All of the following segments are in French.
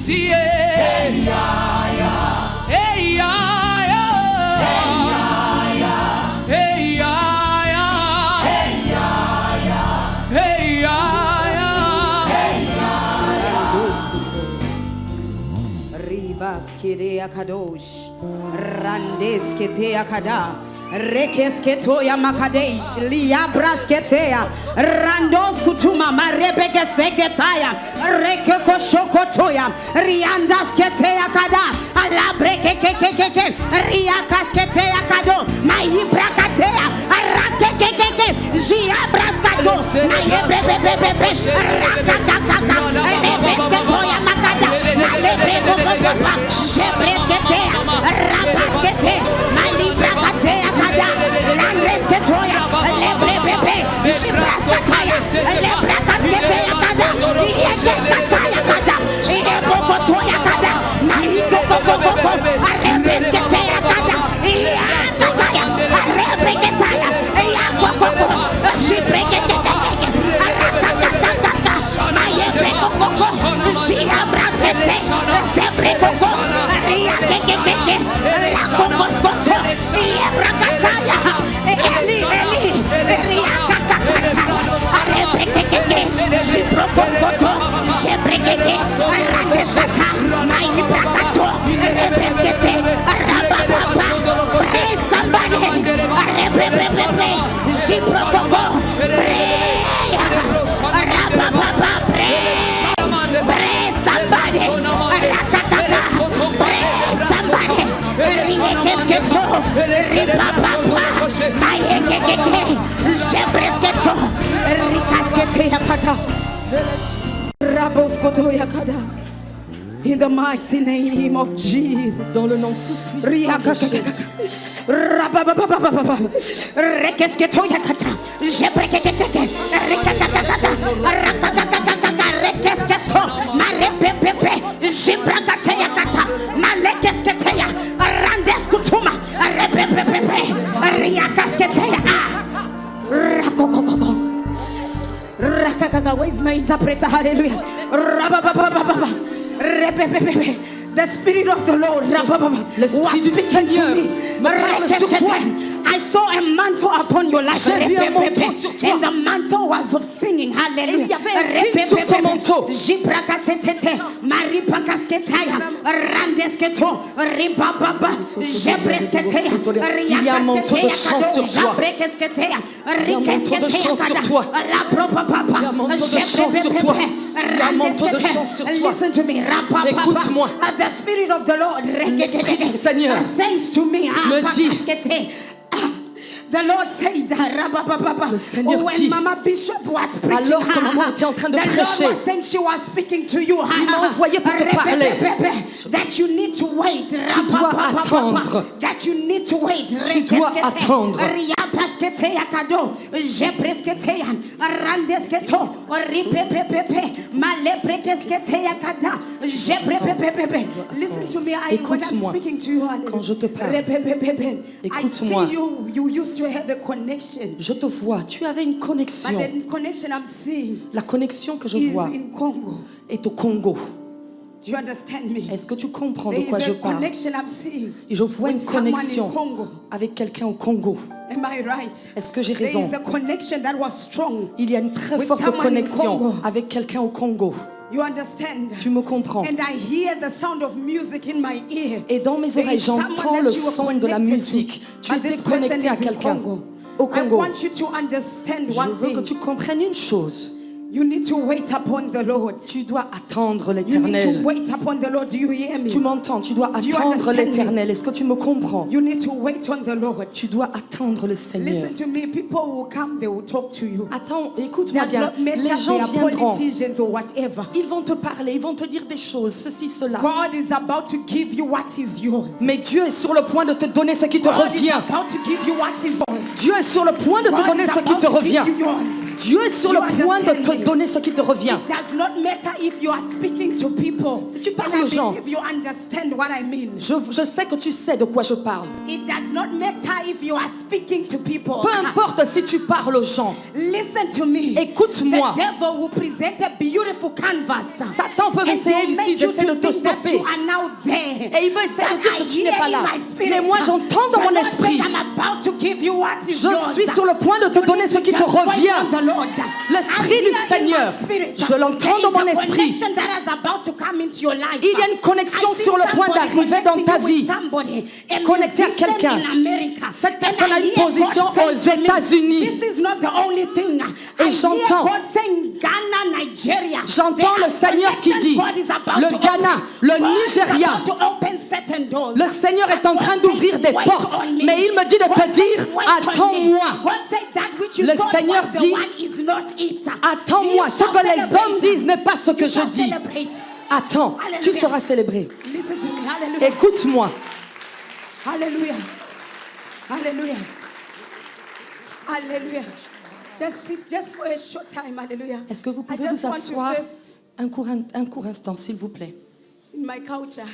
see it. Hey, Ribaskede Akadosh, Randeskete Akada, Rekesketoya Makadesh, Liabrasketea, Randos Kutuma, Marebeke Seketaya, Rekeko Shokotoya, Riandasketea Kada, Alabreke Keke, Riakasketea Kado, Maibrakatea, Arakeke, Giabraskato, Mayebebebebe, Rakakaka, Rebesketoya Makada, Alebreko, Shebresketea, Rapaskete, Malibrakatea. Landresketoya, Lebrebebe, Shibraskataya, Lebrakasketaya Kada, Yekataya Kada, Yebokotoya Kada, Mahikokokoko, Arebesketaya Kada, Yakataya, Arebeketaya, Yakokoko, Shibreketeke, Arakakakaka, Mayebekokoko, Shiabraskete, Sebrekoko, Yakekeke, Lakokoskoto, Yebrakataya, Eli, Riakakakata, Arebekeke, Shibrokoskoto, Shebrekeke, Arakeskata, Maibrakato, Rebeskete, Arababa, praise somebody, Arebebebe, Shibrokoko, praise, Arababa, praise somebody, Arakakaka, praise somebody, Riekesketo, Ribababa, Mayekeke, Shebresketo, Rikaskete Yakata, Raboskoto Yakada. In the mighty name of Jesus. Dans le nom tout puissant de Jésus. Rekesketo Yakata, Jebrekeke, Rekesketo, Malepepe, Jibrakate Yakata, Malekesketea, Randeskutuma, Repepepe, Riakasketea, Rakokoko. Rakakaka, where's my interpreter? Hallelujah. The Spirit of the Lord was speaking to me. I saw a mantle upon your life. And the mantle was of singing. Hallelujah. Il y a un manteau de chance sur toi. Il y a un manteau de chance sur toi. Il y a un manteau de chance sur toi. Il y a un manteau de chance sur toi. Listen to me. Écoute-moi. The Spirit of the Lord L'Esprit du Seigneur says to me, me dit, the Lord said, le Seigneur when dit, Mama Bishop was preaching, alors que maman était en train de prêcher, the Lord was saying she was speaking to you. il m'a envoyé pour te parler. That you need to wait. Tu dois attendre. That you need to wait. Tu dois attendre. Listen to me. Écoute-moi. Quand je te parle, écoute-moi. You used to have a connection. Je te vois, tu avais une connexion. But the connection I'm seeing La connexion que je is vois in Congo. est au Congo. Do you understand me? Est-ce que tu comprends There de quoi is je a parle? connection I'm seeing Et je vois une with someone in connexion Congo. avec quelqu'un au Congo. Am I right? Est-ce que j'ai There raison? is a connection that was strong. Il y a une très with forte someone in connexion Congo. avec quelqu'un au Congo. You understand? Tu me comprends? And I hear the sound of music in my ear. Et dans mes There oreilles, is someone j'entends that le you are son de la connected musique. to, Tu but es this person connecté à is in quelqu'un Congo. au I Congo. want you to understand Je one veux que thing. tu comprennes une chose. You need to wait upon the Lord. Tu dois attendre You need to l'Éternel. wait upon the Lord. Do you hear me? Tu m'entends? Tu dois you attendre understand l'Éternel. Est-ce que tu me comprends? You need to wait on the Lord. Tu dois attendre le Seigneur. Listen to me. People will come. They will talk to you. Attends, écoute-moi Does bien. not matter Les gens they are viendront. politicians or whatever. Ils vont te parler, ils vont te dire des choses, ceci, cela. God is about to give you what is yours. Mais Dieu est sur le point de te donner ce qui te God is revient. about to give you what is yours. Dieu est sur le point de te God donner is ce qui about te to revient. give you yours. Dieu est sur le point de te donner ce qui te revient. It does not matter if you are speaking to people. Si tu parles And I aux gens, believe you understand what I mean. Je sais que tu sais de quoi je parle. It does not matter if you are speaking to people. Peu importe si tu parles aux gens. Listen to me. Écoute-moi. The devil will present a beautiful canvas. Satan peut And essayer he'll ici make you d'essayer de to te think that stopper. you are now there. Et il veut essayer de But dire I que tu n'es hear pas in là. my spirit, Mais moi j'entends dans the mon Lord esprit. said, I'm about to give you what is Je yours. suis sur le point de te You donner need ce to qui te just wait revient. on the Lord. L'esprit I du hear in Seigneur, my spirit, je l'entends there dans is mon a esprit. connection that is about to come into your life. Il y a une connexion I see sur le point somebody d'arriver dans ta connecting you with vie. somebody, a Connecté à musician quelqu'un. in America. Cette And personne a I une hear position God saying aux to me, États-Unis. This is not the only thing. I j'entends. hear God saying Ghana, Nigeria. J'entends There le are Seigneur qui connections dit, God is about le to Ghana, open. le God is Nigeria. about to open certain doors. Le Seigneur est en God train said, d'ouvrir des wait portes, on me. mais il me dit de God te said, dire, wait on me. attends-moi. God said that which you Le thought Seigneur was the dit, one is not it. Attends-moi. You Ce shall que les hommes celebrate. disent n'est pas ce que You je shall dis. celebrate. Attends, tu Alléluia. seras célébré. Listen to me. Hallelujah. Écoute-moi. Hallelujah. Hallelujah. Hallelujah. Just sit just for a short time. Hallelujah. Est-ce que vous I pouvez just vous want to asseoir first, un court instant, s'il vous plaît? in my culture,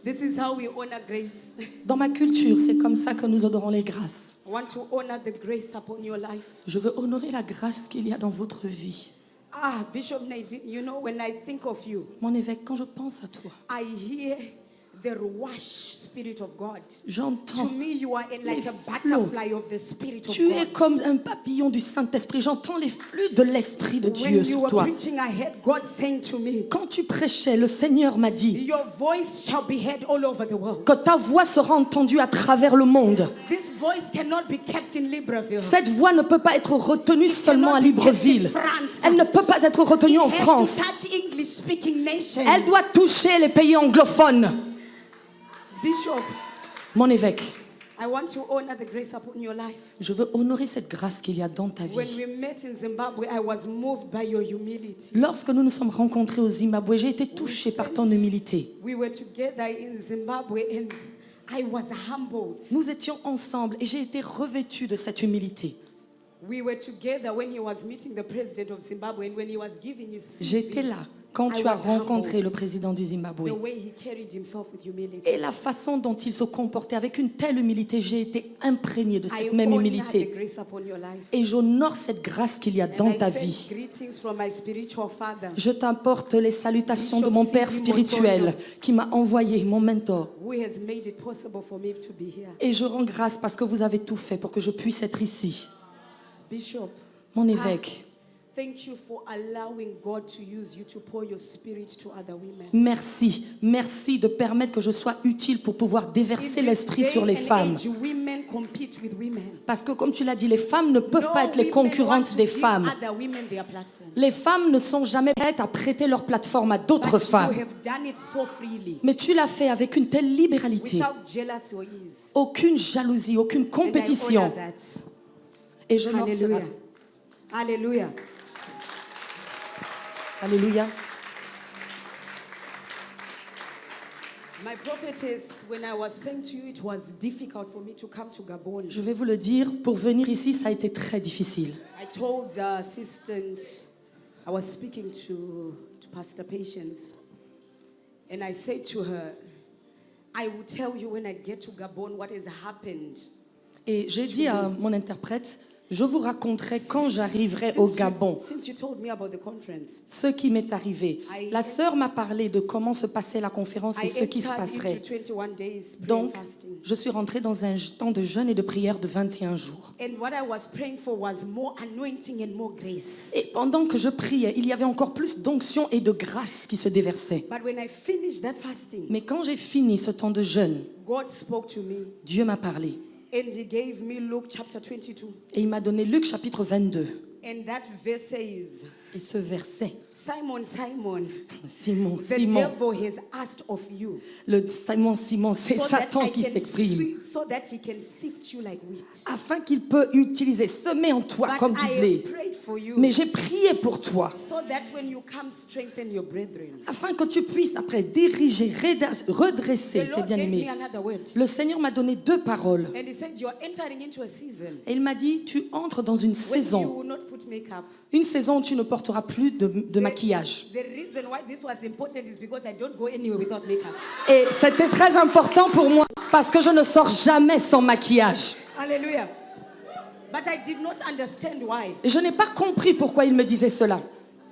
this is how we honor grace. Dans ma culture, c'est comme ça que nous honorons les grâces. I want to honor the grace upon your life. Je veux honorer la grâce qu'il y a dans votre vie. Ah, Bishop Nadine, you know, when I think of you, Mon évêque, quand je pense à toi, I hear the ruach spirit of God. To j'entends. me, you are like les a flots. butterfly of the spirit of Tu es God. comme un papillon du Saint-Esprit. J'entends les flux de l'Esprit de Dieu When you sur were toi. preaching, I heard God saying to me, Quand tu prêchais, le Seigneur m'a dit your voice shall be heard all over the world. que ta voix sera entendue à travers le monde. This voice cannot be kept in Libreville. Cette voix ne peut pas être retenue seulement à Libreville. Elle ne peut pas être retenue en It has France. to touch English-speaking nations. Elle doit toucher les pays anglophones. Bishop, Mon évêque, I want to honor the grace upon your life. je veux honorer cette grâce qu'il y a dans ta When vie. we met in Zimbabwe, I was moved by your humility. Lorsque nous nous sommes rencontrés au Zimbabwe, j'ai été touchée par ton humilité. We were together in Zimbabwe and I was humbled. Nous étions ensemble et j'ai été revêtue de cette humilité. We were together when he was meeting the president of Zimbabwe and when he was giving his J'étais CV, là quand I tu as was rencontré humbled. le président du Zimbabwe. The way he carried himself with humility. Et la façon dont il se comportait avec une telle humilité, j'ai été imprégnée de I cette même honor the humilité. grace upon your life. Et j'honore cette grâce qu'il y a dans And I ta send vie. greetings from my spiritual father, Je t'apporte les salutations de mon père spirituel qui m'a envoyé, mon mentor. who has made it possible for me to be here. Et je rends grâce parce que vous avez tout fait pour que je puisse être ici. Bishop, Mon évêque, thank you for allowing God to use you to pour your spirit to other women. merci de permettre que je sois utile pour pouvoir déverser l'esprit sur les femmes. Women compete with women. Parce que comme tu l'as dit, les femmes ne peuvent No pas être les women concurrentes want to des give femmes. other women their platform. Les femmes ne sont jamais prêtes à prêter leur plateforme à d'autres But you femmes. have done it so freely, Mais tu l'as fait avec une telle libéralité, without jealousy or ease. aucune jalousie, aucune And I compétition. honor that. Et je honore cela. Hallelujah. Hallelujah. Alléluia. My prophetess, when I was saying to you, it was difficult for me to come to Gabon. Je vais vous le dire, pour venir ici, ça a été très difficile. I told the assistant, I was speaking to Pastor Patience, and I said to her, I will tell you when I get to Gabon what has happened. Et j'ai dit à mon interprète, je vous raconterai quand j'arriverai au Gabon Since you told me about the conference, ce qui m'est arrivé. La sœur m'a parlé de comment se passait la conférence et I ce qui se entered passerait. into 21 days prayer Donc, and fasting. je suis rentrée dans un temps de jeûne et de prière de 21 jours. And what I was praying for was more anointing and more grace. Et pendant que je priais, il y avait encore plus d'onction et de grâce qui se déversaient. But when I finished that fasting, Mais quand j'ai fini ce temps de jeûne, God spoke to me Dieu m'a parlé. and He gave me Luke chapter 22. Et il m'a donné Luc chapitre 22. And that verse says, Et ce verset, Simon, Simon, Simon, the Simon, devil has asked of you Simon, c'est Satan qui s'exprime. so that he can sift you like wheat. Afin qu'il peut utiliser, semer en toi But comme du I blé. have prayed for you Mais j'ai prié pour toi, so that when you come, strengthen your brethren. afin que tu puisses après diriger, redresser The tes Lord gave me bien-aimés. another word. Le Seigneur m'a donné 2 paroles. And he said, you're entering into a season Et il m'a dit, tu entres dans une when you saison. will not put makeup. Une saison où tu ne porteras plus de maquillage. The reason why this was important is because I don't go anywhere without makeup. Et c'était très important pour moi parce que je ne sors jamais sans maquillage. Hallelujah. But I did not understand why. Et je n'ai pas compris pourquoi il me disait cela.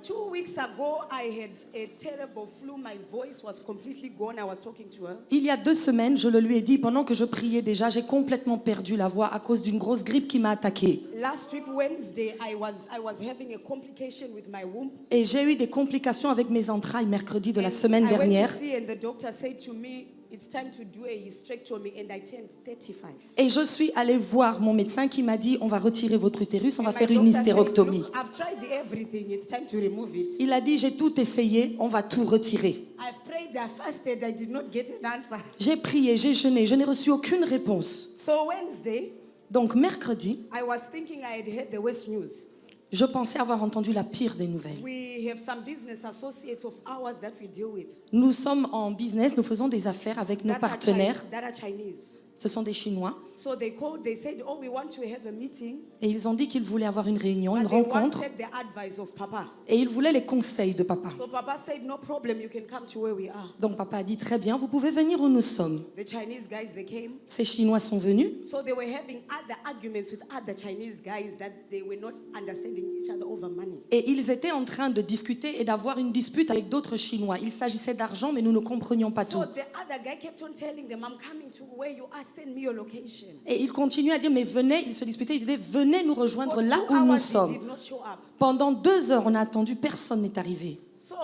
2 weeks ago, I had a terrible flu. My voice was completely gone. I was talking to her. Il y a 2 semaines, je le lui ai dit, pendant que je priais déjà, j'ai complètement perdu la voix à cause d'une grosse grippe qui m'a attaquée. Last week, Wednesday, I was having a complication with my womb. Et j'ai eu des complications avec mes entrailles mercredi de la And semaine I went dernière. to see, and the doctor said to me, it's time to do a hysterectomy, and I turned 35. Et je suis allée voir mon médecin qui m'a dit, on va retirer votre utérus, on va And my faire une doctor said, hystérectomie. "Look, I've tried everything. It's time to remove it. Il a dit, j'ai tout essayé, on va tout retirer. I've prayed, I fasted, I did not get an answer. J'ai prié, j'ai jeûné, je n'ai reçu aucune réponse. So Wednesday, Donc mercredi, I was thinking I had heard the worst news. je pensais avoir entendu la pire des nouvelles. We have some business associates of ours that we deal with Nous sommes en business, nous faisons des affaires avec nos partenaires. that are Chinese. Ce sont des Chinois. So they called, they said, oh, we want to have a meeting. Et ils ont dit qu'ils voulaient avoir une réunion, une But they rencontre. wanted the advice of Papa. Et ils voulaient les conseils de papa. So Papa said, no problem, you can come to where we are. Donc papa a dit, très bien, vous pouvez venir où nous sommes. The Chinese guys, they came. Ces Chinois sont venus. So they were having other arguments with other Chinese guys that they were not understanding each other over money. Et ils étaient en train de discuter et d'avoir une dispute avec d'autres Chinois. Il s'agissait d'argent, mais nous ne comprenions pas tout. So the other guy kept on telling them, I'm coming to where you are, send me your location. Et il continuait à dire, mais venez, ils se disputaient, il disait, venez nous rejoindre For là 2 où nous hours, he sommes. did not show up. Pendant 2 heures, on a attendu, personne n'est arrivé. So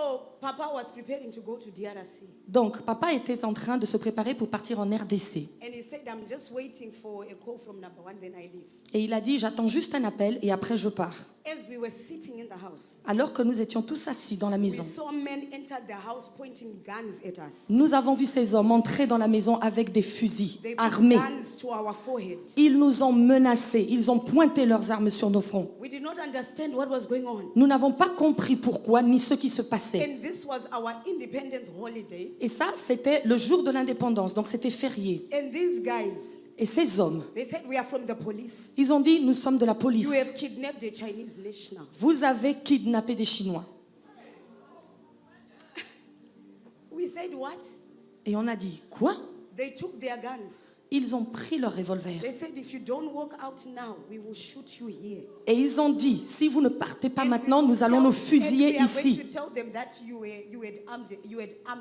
Papa was preparing to go to DRC. Donc papa était en train de se préparer pour partir en RDC. And he said, I'm just waiting for a call from number 1, then I leave. Et il a dit, j'attends juste un appel et après je pars. As we were sitting in the house, Alors que nous étions tous assis dans la we maison, saw men enter the house pointing guns at us. nous avons vu ces hommes entrer dans la maison avec des fusils, They put armés. guns to our forehead. Ils nous ont menacés, ils ont pointé leurs armes sur nos fronts. We did not understand what was going on. Nous n'avons pas compris pourquoi ni ce qui se passait. And this was our independence holiday. Et ça, c'était le jour de l'indépendance, donc c'était férié. And these guys, Et ces hommes, they said, we are from the police. ils ont dit, nous sommes de la police. You have kidnapped a Chinese national. Vous avez kidnappé des Chinois. We said, what? Et on a dit, quoi? They took their guns. Ils ont pris leur revolver. They said, if you don't walk out now, we will shoot you here. Et ils ont dit, si vous ne partez pas And maintenant, we nous will allons tell- nous fusiller and we are going ici. to tell them that you had arms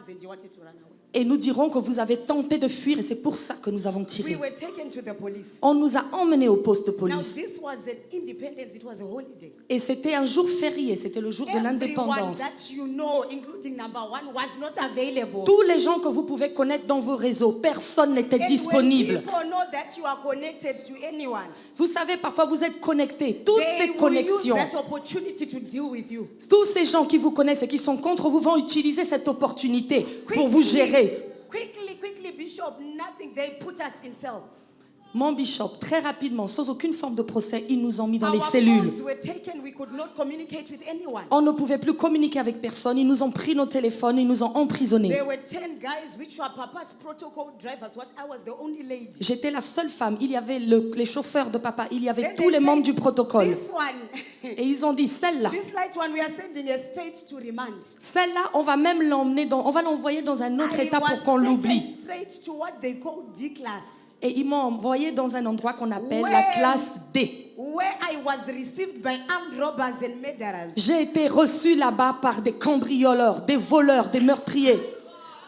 and you wanted to run away. Et nous dirons que vous avez tenté de fuir et c'est pour ça que nous avons We tiré. were taken to the police. On nous a emmenés au poste de Now, police. this was an independence, it was a holiday. Et c'était un jour férié, c'était le jour de Everyone l'indépendance. that you know, including number 1, was not available. Tous les gens que vous pouvez connaître dans vos réseaux, personne n'était And disponible. when people know that you are connected to anyone, Vous savez, parfois vous êtes connectés. Toutes they ces will use connexions, that opportunity to deal with you. tous ces gens qui vous connaissent et qui sont contre vous vont utiliser cette opportunité pour vous gérer. Quickly, Bishop, nothing. They put us in cells. Mon bishop, très rapidement, sans aucune forme de procès, ils nous ont mis dans Our les cellules. phones were taken. We could not communicate with anyone. On ne pouvait plus communiquer avec personne. Ils nous ont pris nos téléphones, ils nous ont emprisonnés. There were 10 guys which were Papa's protocol drivers. What I was the only lady. J'étais la seule femme. Il y avait les chauffeurs de papa. Il y avait Then tous they les membres said, du protocole. This one, Et ils ont dit, celle-là, this light one, we are sending a state to remand. celle-là, on va même l'emmener on va l'envoyer dans un autre état pour qu'on l'oublie. Straight to what they call D class, Et ils m'ont envoyé dans un endroit qu'on appelle la classe D. where I was received by armed robbers and murderers J'ai été reçue là-bas par des cambrioleurs, des voleurs, des meurtriers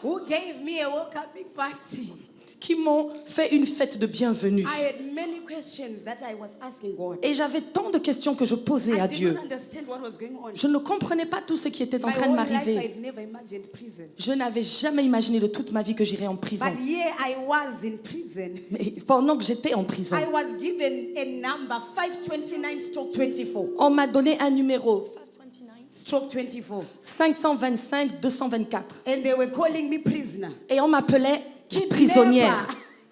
who gave me a welcoming party. qui m'ont fait une fête de bienvenue. I had many questions that I was asking God. Et j'avais tant de questions que je posais à I did Dieu. not understand what was going on. Je ne comprenais pas tout ce qui était en My train de whole life, m'arriver. I'd never imagined prison. Je n'avais jamais imaginé de toute ma vie que j'irais en prison. But here I was in prison. Mais pendant que j'étais en prison, I was given a number 529/24. on m'a donné un numéro. 525/24. 525-224. And they were calling me prisoner. Et on m'appelait la Kidnapper. prisonnière.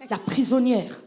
La prisonnière.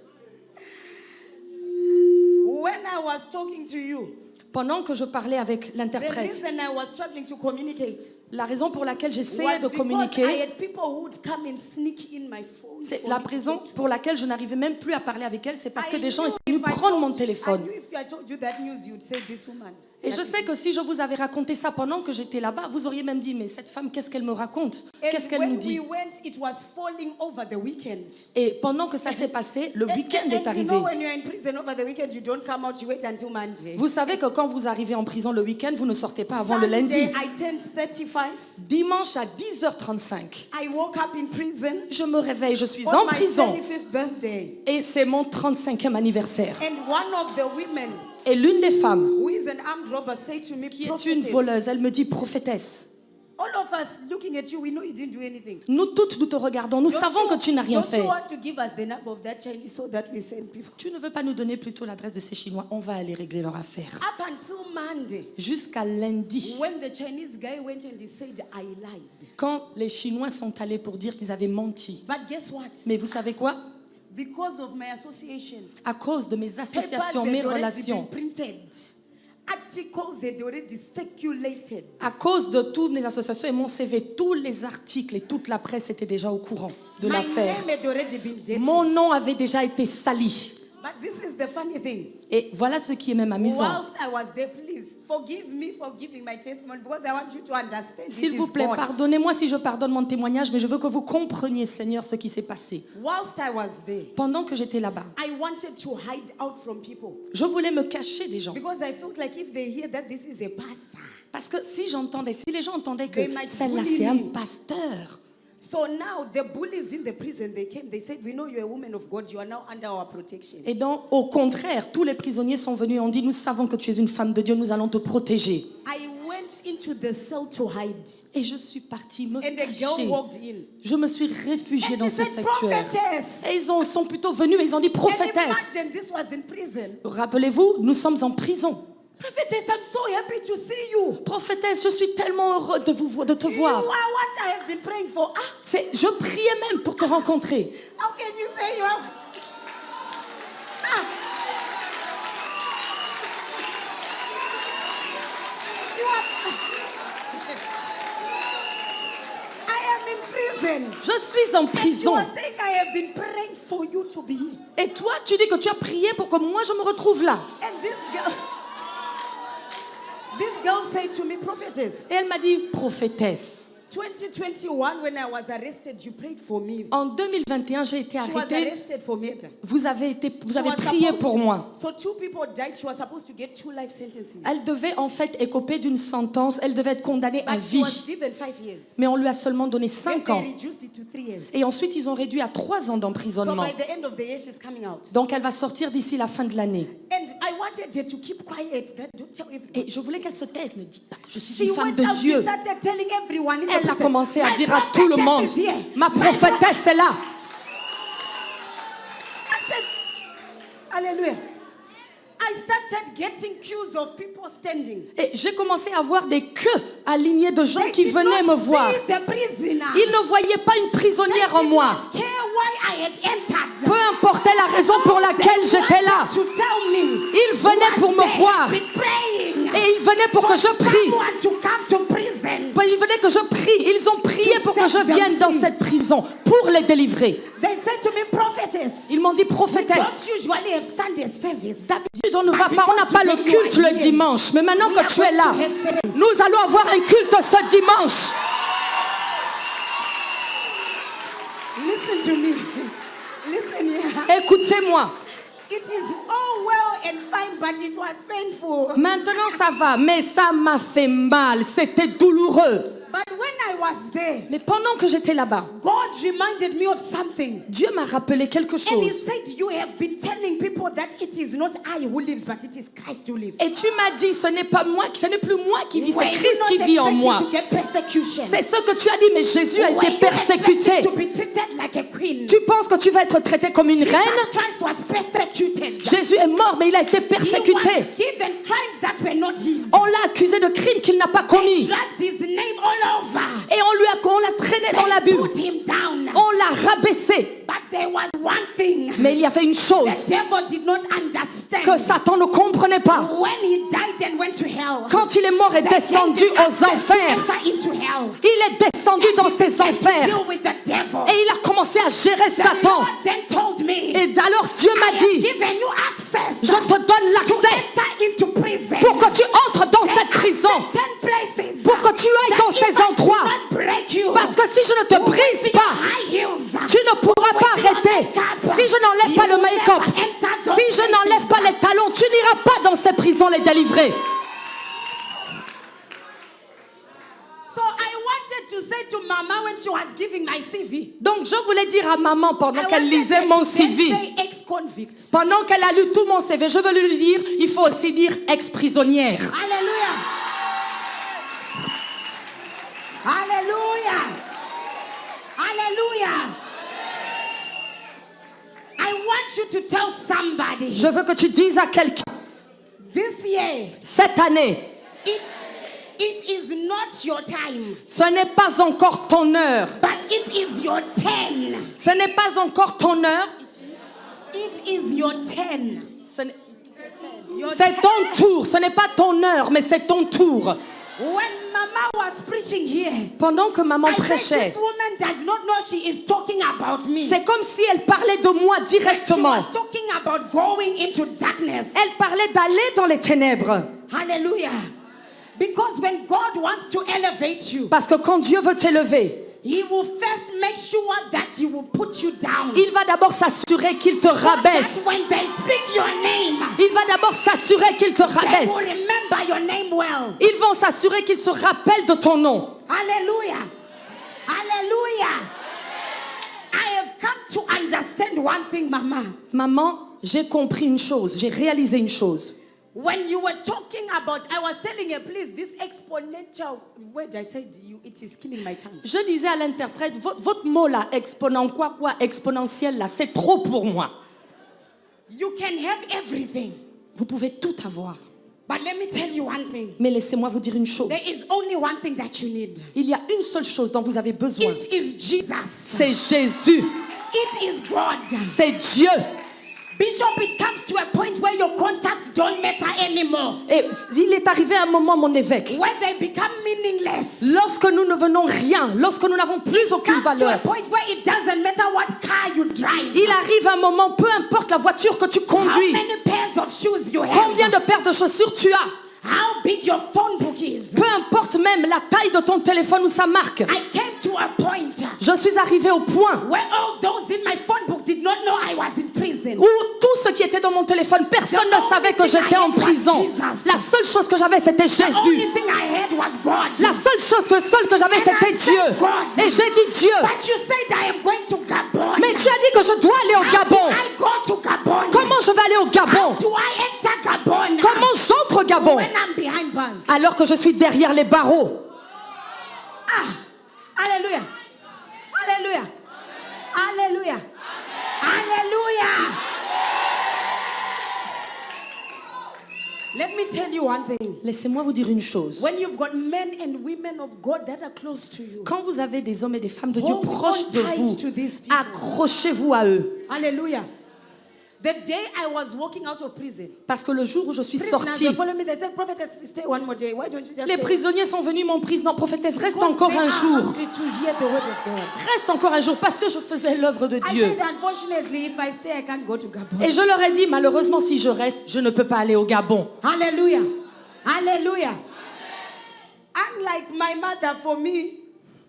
When I was talking to you, Pendant que je parlais avec the l'interprète, reason I was struggling to communicate la raison pour laquelle was j'essayais de because I communiquer, had people who would come and sneak in my phone. c'est for la me to raison talk to. pour laquelle je n'arrivais même plus à parler avec elle, c'est parce que I des gens knew étaient venus if I prendre told mon you- téléphone. I knew if I told you that news, you'd say this woman. Et je sais que si je vous avais raconté ça pendant que j'étais là-bas, vous auriez même dit, mais cette femme, qu'est-ce qu'elle me raconte? Qu'est-ce And qu'elle nous when dit? we went, it was falling over the weekend. Et pendant que ça s'est passé, le week-end est And you arrivé. know, when you're in prison over the weekend, you don't come out, you wait until Monday. Vous savez que quand vous arrivez en prison le week-end, vous ne sortez pas avant le lundi. Sunday, I turned 35. Dimanche à 10h35, I woke up in prison je me réveille, je suis on en my prison. 25th birthday. Et c'est mon 35e anniversaire. And one of the women Et l'une des femmes, who is an armed robber said to me, qui est une "Prophetess, voleuse, elle me dit, prophétesse, all of us looking at you, we know you didn't do anything. nous toutes, nous te regardons, nous savons que tu n'as rien don't fait. you want to give us the number of that Chinese so that we send people?" Tu ne veux pas nous donner plutôt l'adresse de ces Chinois? On va aller régler leur affaire. Up until Monday, Jusqu'à lundi, when the Chinese guy went and he said, "I lied." quand les Chinois sont allés pour dire qu'ils avaient menti. But guess what? Mais vous savez quoi? Because of my association, À cause de mes papers associations, had mes already relations, been printed. Articles had already circulated. à cause de toutes mes associations et mon CV, tous les articles et toute la presse étaient déjà au courant de My l'affaire. name had already been dated. Mon nom avait déjà été sali. But this is the funny thing. Et voilà ce qui est même amusant. Whilst I was there, please forgive me for giving my testimony because I want you to understand. S'il it vous is plaît, God. pardonnez-moi si je pardonne mon témoignage, mais je veux que vous compreniez, Seigneur, ce qui s'est passé. Whilst I was there, Pendant que j'étais là-bas, I wanted to hide out from people je voulais me cacher des gens. because I felt like if they hear that this is a pastor. Parce que si les gens entendaient que They might celle-là, bully c'est un me. pasteur. So now the bullies in the prison, they came, they said, "We know you're a woman of God, you are now under our protection." Et donc, au contraire, tous les prisonniers sont venus et ont dit, nous savons que tu es une femme de Dieu, nous allons te protéger. I went into the cell to hide. Et je suis partie me And the cacher. girl walked in. Je me suis réfugiée And dans she ce said, sanctuaire. "Prophetess." Et ils sont plutôt venus et ils ont dit, And prophétesse. imagine this was in prison. Rappelez-vous, nous sommes en prison. Prophetess, I'm so happy to see you. Prophétesse, je suis tellement heureux de te You voir. are what I have been praying for. Je priais même pour te rencontrer. How can you say you are? You are. I am in prison. Je suis en You prison. are saying I have been praying for you to be here. Et toi, tu dis que tu as prié pour que moi je me retrouve là. And this girl said to me, "Prophetess, Et elle m'a dit, prophétesse. 2021 when I was arrested, you prayed for me." En 2021, j'ai été She was arrêtée. arrested for murder. Vous avez She prié was pour supposed moi. to- So 2 people died. She was supposed to get 2 life sentences. Elle devait en fait écoper d'une sentence. Elle devait être condamnée à But she vie. was given 5 years. Mais on lui a seulement donné Then 5 they ans. reduced it to 3 years. Et ensuite, ils ont réduit à 3 ans So d'emprisonnement. by the end of the year, she's coming out. Donc, elle va sortir d'ici la fin de l'année. And I wanted her to keep quiet. That don't tell everyone. Et je voulais qu'elle se taise. Ne dites pas que je suis She une femme went de out, she Dieu. started telling everyone in the Elle a prison, commencé à "My dire à tout le prophetess monde, is here. ma My prophétesse est là. I said, hallelujah. I started getting queues of people standing. Et j'ai commencé à voir des queues alignées de gens They qui did venaient not me voir. see the prisoner. Ils ne voyaient pas une prisonnière en They did moi. not care why I had entered. Peu importait la raison pour laquelle They j'étais là. wanted to tell me Ils venaient pour me voir. they had been praying Et ils venaient pour que je prie. someone to come to prison. Ils venaient que je prie. Ils ont prié pour que je vienne dans cette prison pour les délivrer. They said to me, "Prophetess, Ils m'ont dit, we prophétesse, don't usually have Sunday service. d'habitude on ne va pas, on n'a pas le culte le dimanche. Mais maintenant que tu es là, nous allons avoir un culte ce dimanche. Listen to me. Listen here. Écoutez-moi. It is all well and fine, but it was painful. Maintenant ça va, mais ça m'a fait mal. C'était douloureux. But when I was there, Mais pendant que j'étais là-bas, God reminded me of something. Dieu m'a rappelé quelque And He chose. said, "You have been telling people that it is not I who lives, but it is Christ who lives." Et tu m'as dit, ce n'est pas moi, ce n'est plus moi qui vis, Were c'est you Christ not qui vit en expecting moi. to get persecution? C'est ce que tu as dit, mais Jésus a Were été you persécuté. expecting to be treated like a queen? queen. Tu penses que tu vas être traité comme une reine? Jesus Christ was persecuted. Jésus est mort, mais il a été He persécuté. was given crimes that were not his. On l'a accusé de crimes qu'il n'a pas They commis. dragged his name all over. Et on l'a traîné dans They l'abus. put him down. On l'a rabaissé. But there was one thing Mais il y avait une chose the devil did not understand. que Satan ne comprenait pas. When he died and went to hell, Quand il est mort et the descendu devil aux access to enfers, enter into hell. il est descendu dans ces He enfers. deal with the devil. Et il a commencé à gérer The Satan. Lord then told me, Et alors Dieu I m'a have dit, given you access je te donne to l'accès enter into prison. pour que tu entres dans There cette are prison. certain places Pour que tu ailles that dans if ces I do endroits. not break you, Parce que si je ne te you will brise be pas, high heels. tu ne pourras pas With your arrêter. makeup, Si je n'enlève pas you le will make-up, never enter those si je n'enlève places. pas les talons, tu n'iras pas dans ces prisons les délivrer. So I wanted to say to Mama when she was giving my CV, Donc je voulais dire à maman pendant I qu'elle wanted lisait her mon to then CV, say ex-convict. pendant qu'elle a lu tout mon CV, je veux lui dire, il faut aussi dire ex-prisonnière. Hallelujah. Hallelujah. Hallelujah. I want you to tell somebody Je veux que tu dises à quelqu'un, this year, cette année, it is not your time, ce n'est pas encore ton heure. but it is your turn. Ce n'est pas encore ton heure. It is your turn. Ce n'est- Your C'est ton tour. Ce n'est pas ton heure, mais c'est ton tour. When Mama was preaching here, Pendant que maman I said, prêchait, this woman does not know she is talking about me. c'est comme si elle parlait de moi She directement. was talking about going into darkness. Elle parlait d'aller dans les ténèbres. Hallelujah. Because when God wants to elevate you, Parce que quand Dieu veut t'élever, He will first make sure that He will put you down. il va d'abord s'assurer qu'il te So rabaisse. that when they speak your name, Il va d'abord s'assurer qu'il te they rabaisse. will remember your name well. Ils vont s'assurer qu'ils se rappellent de ton nom. Hallelujah. Hallelujah. I have come to understand one thing, Mama. Maman, j'ai compris une chose, j'ai réalisé une chose. When you were talking about, I was telling her, please, this exponential word I said, it is killing my tongue. Je disais à l'interprète, votre mot là, exponentiel là, c'est trop pour moi. You can have everything, Vous pouvez tout avoir. but let me tell you one thing. Mais laissez-moi vous dire une chose. There is only one thing that you need. Il y a une seule chose dont vous avez besoin. It is Jesus. C'est Jésus. It is God. C'est Dieu. Bishop, it comes to a point where your contacts don't matter anymore. Et il est arrivé un moment, mon évêque, Where they become meaningless. lorsque nous ne venons rien, lorsque nous n'avons plus aucune Comes to a valeur, point where it doesn't matter what car you drive. il arrive un moment, peu importe la voiture que tu How conduis, many pairs of shoes you have. combien de paires de chaussures tu as, How big your phone book is. peu importe même la taille de ton téléphone ou sa marque. I came to a point Je suis arrivé au point where all those in my phone book did not know I was in prison. où tout ce qui était dans mon téléphone, personne ne savait que j'étais en prison. La seule chose que j'avais, c'était The only Jésus. thing I had was God. La seule chose que j'avais, c'était Dieu. Et j'ai dit Dieu. But you said I am going to Gabon. Mais tu as dit que je dois aller au How Gabon. do I go to Gabon? Comment je vais aller au Gabon? How do I enter Gabon? Comment j'entre au Gabon When I'm behind bars. alors que je suis derrière les barreaux? Hallelujah. Hallelujah. Hallelujah. Hallelujah. Let me tell you one thing. Laissez-moi vous dire une chose. When you've got men and women of God that are close to you, Quand vous avez des hommes et des femmes de Dieu hold proches on de tight vous, to these people. accrochez-vous à eux. Hallelujah. The day I was walking out of prison, Parce que le jour où je suis prisoners sortie, were following me. They said, "Prophetess, please stay one more day. Why don't you just les stay?" prisonniers sont venus m'en prison. Non, prophétesse, reste Because encore they un are jour. hungry to hear the word of God. Reste encore un jour parce que je faisais l'œuvre de I Dieu. said, unfortunately, if I stay, I can't go to Gabon. Et je leur ai dit, malheureusement, si je reste, je ne peux pas aller au Gabon. Hallelujah. Hallelujah. Unlike my mother, for me,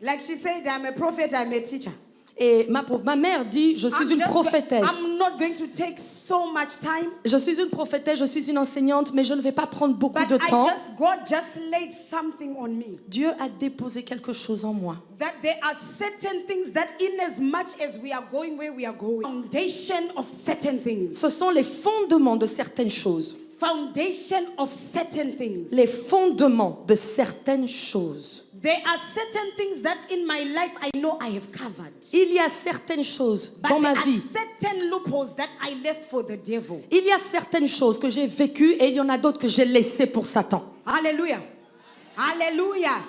like she said, I'm a prophet, I'm a teacher. Et ma mère dit, je suis une prophétesse. I'm not going to take so much time. Je suis une prophétesse, je suis une enseignante, mais je ne vais pas prendre beaucoup But de temps. God just laid something on me. Dieu a déposé quelque chose en moi. That there are certain things that in as much as we are going where we are going, foundation of certain things. Ce sont les fondements de certaines choses. Foundation of certain things. Les fondements de certaines choses. There are certain things that in my life I know I have covered. Il y a certaines choses But dans ma there are vie. certain loopholes that I left for the devil. Il y a certaines choses que j'ai vécues et il y en a d'autres que j'ai laissées pour Satan. Hallelujah. Hallelujah.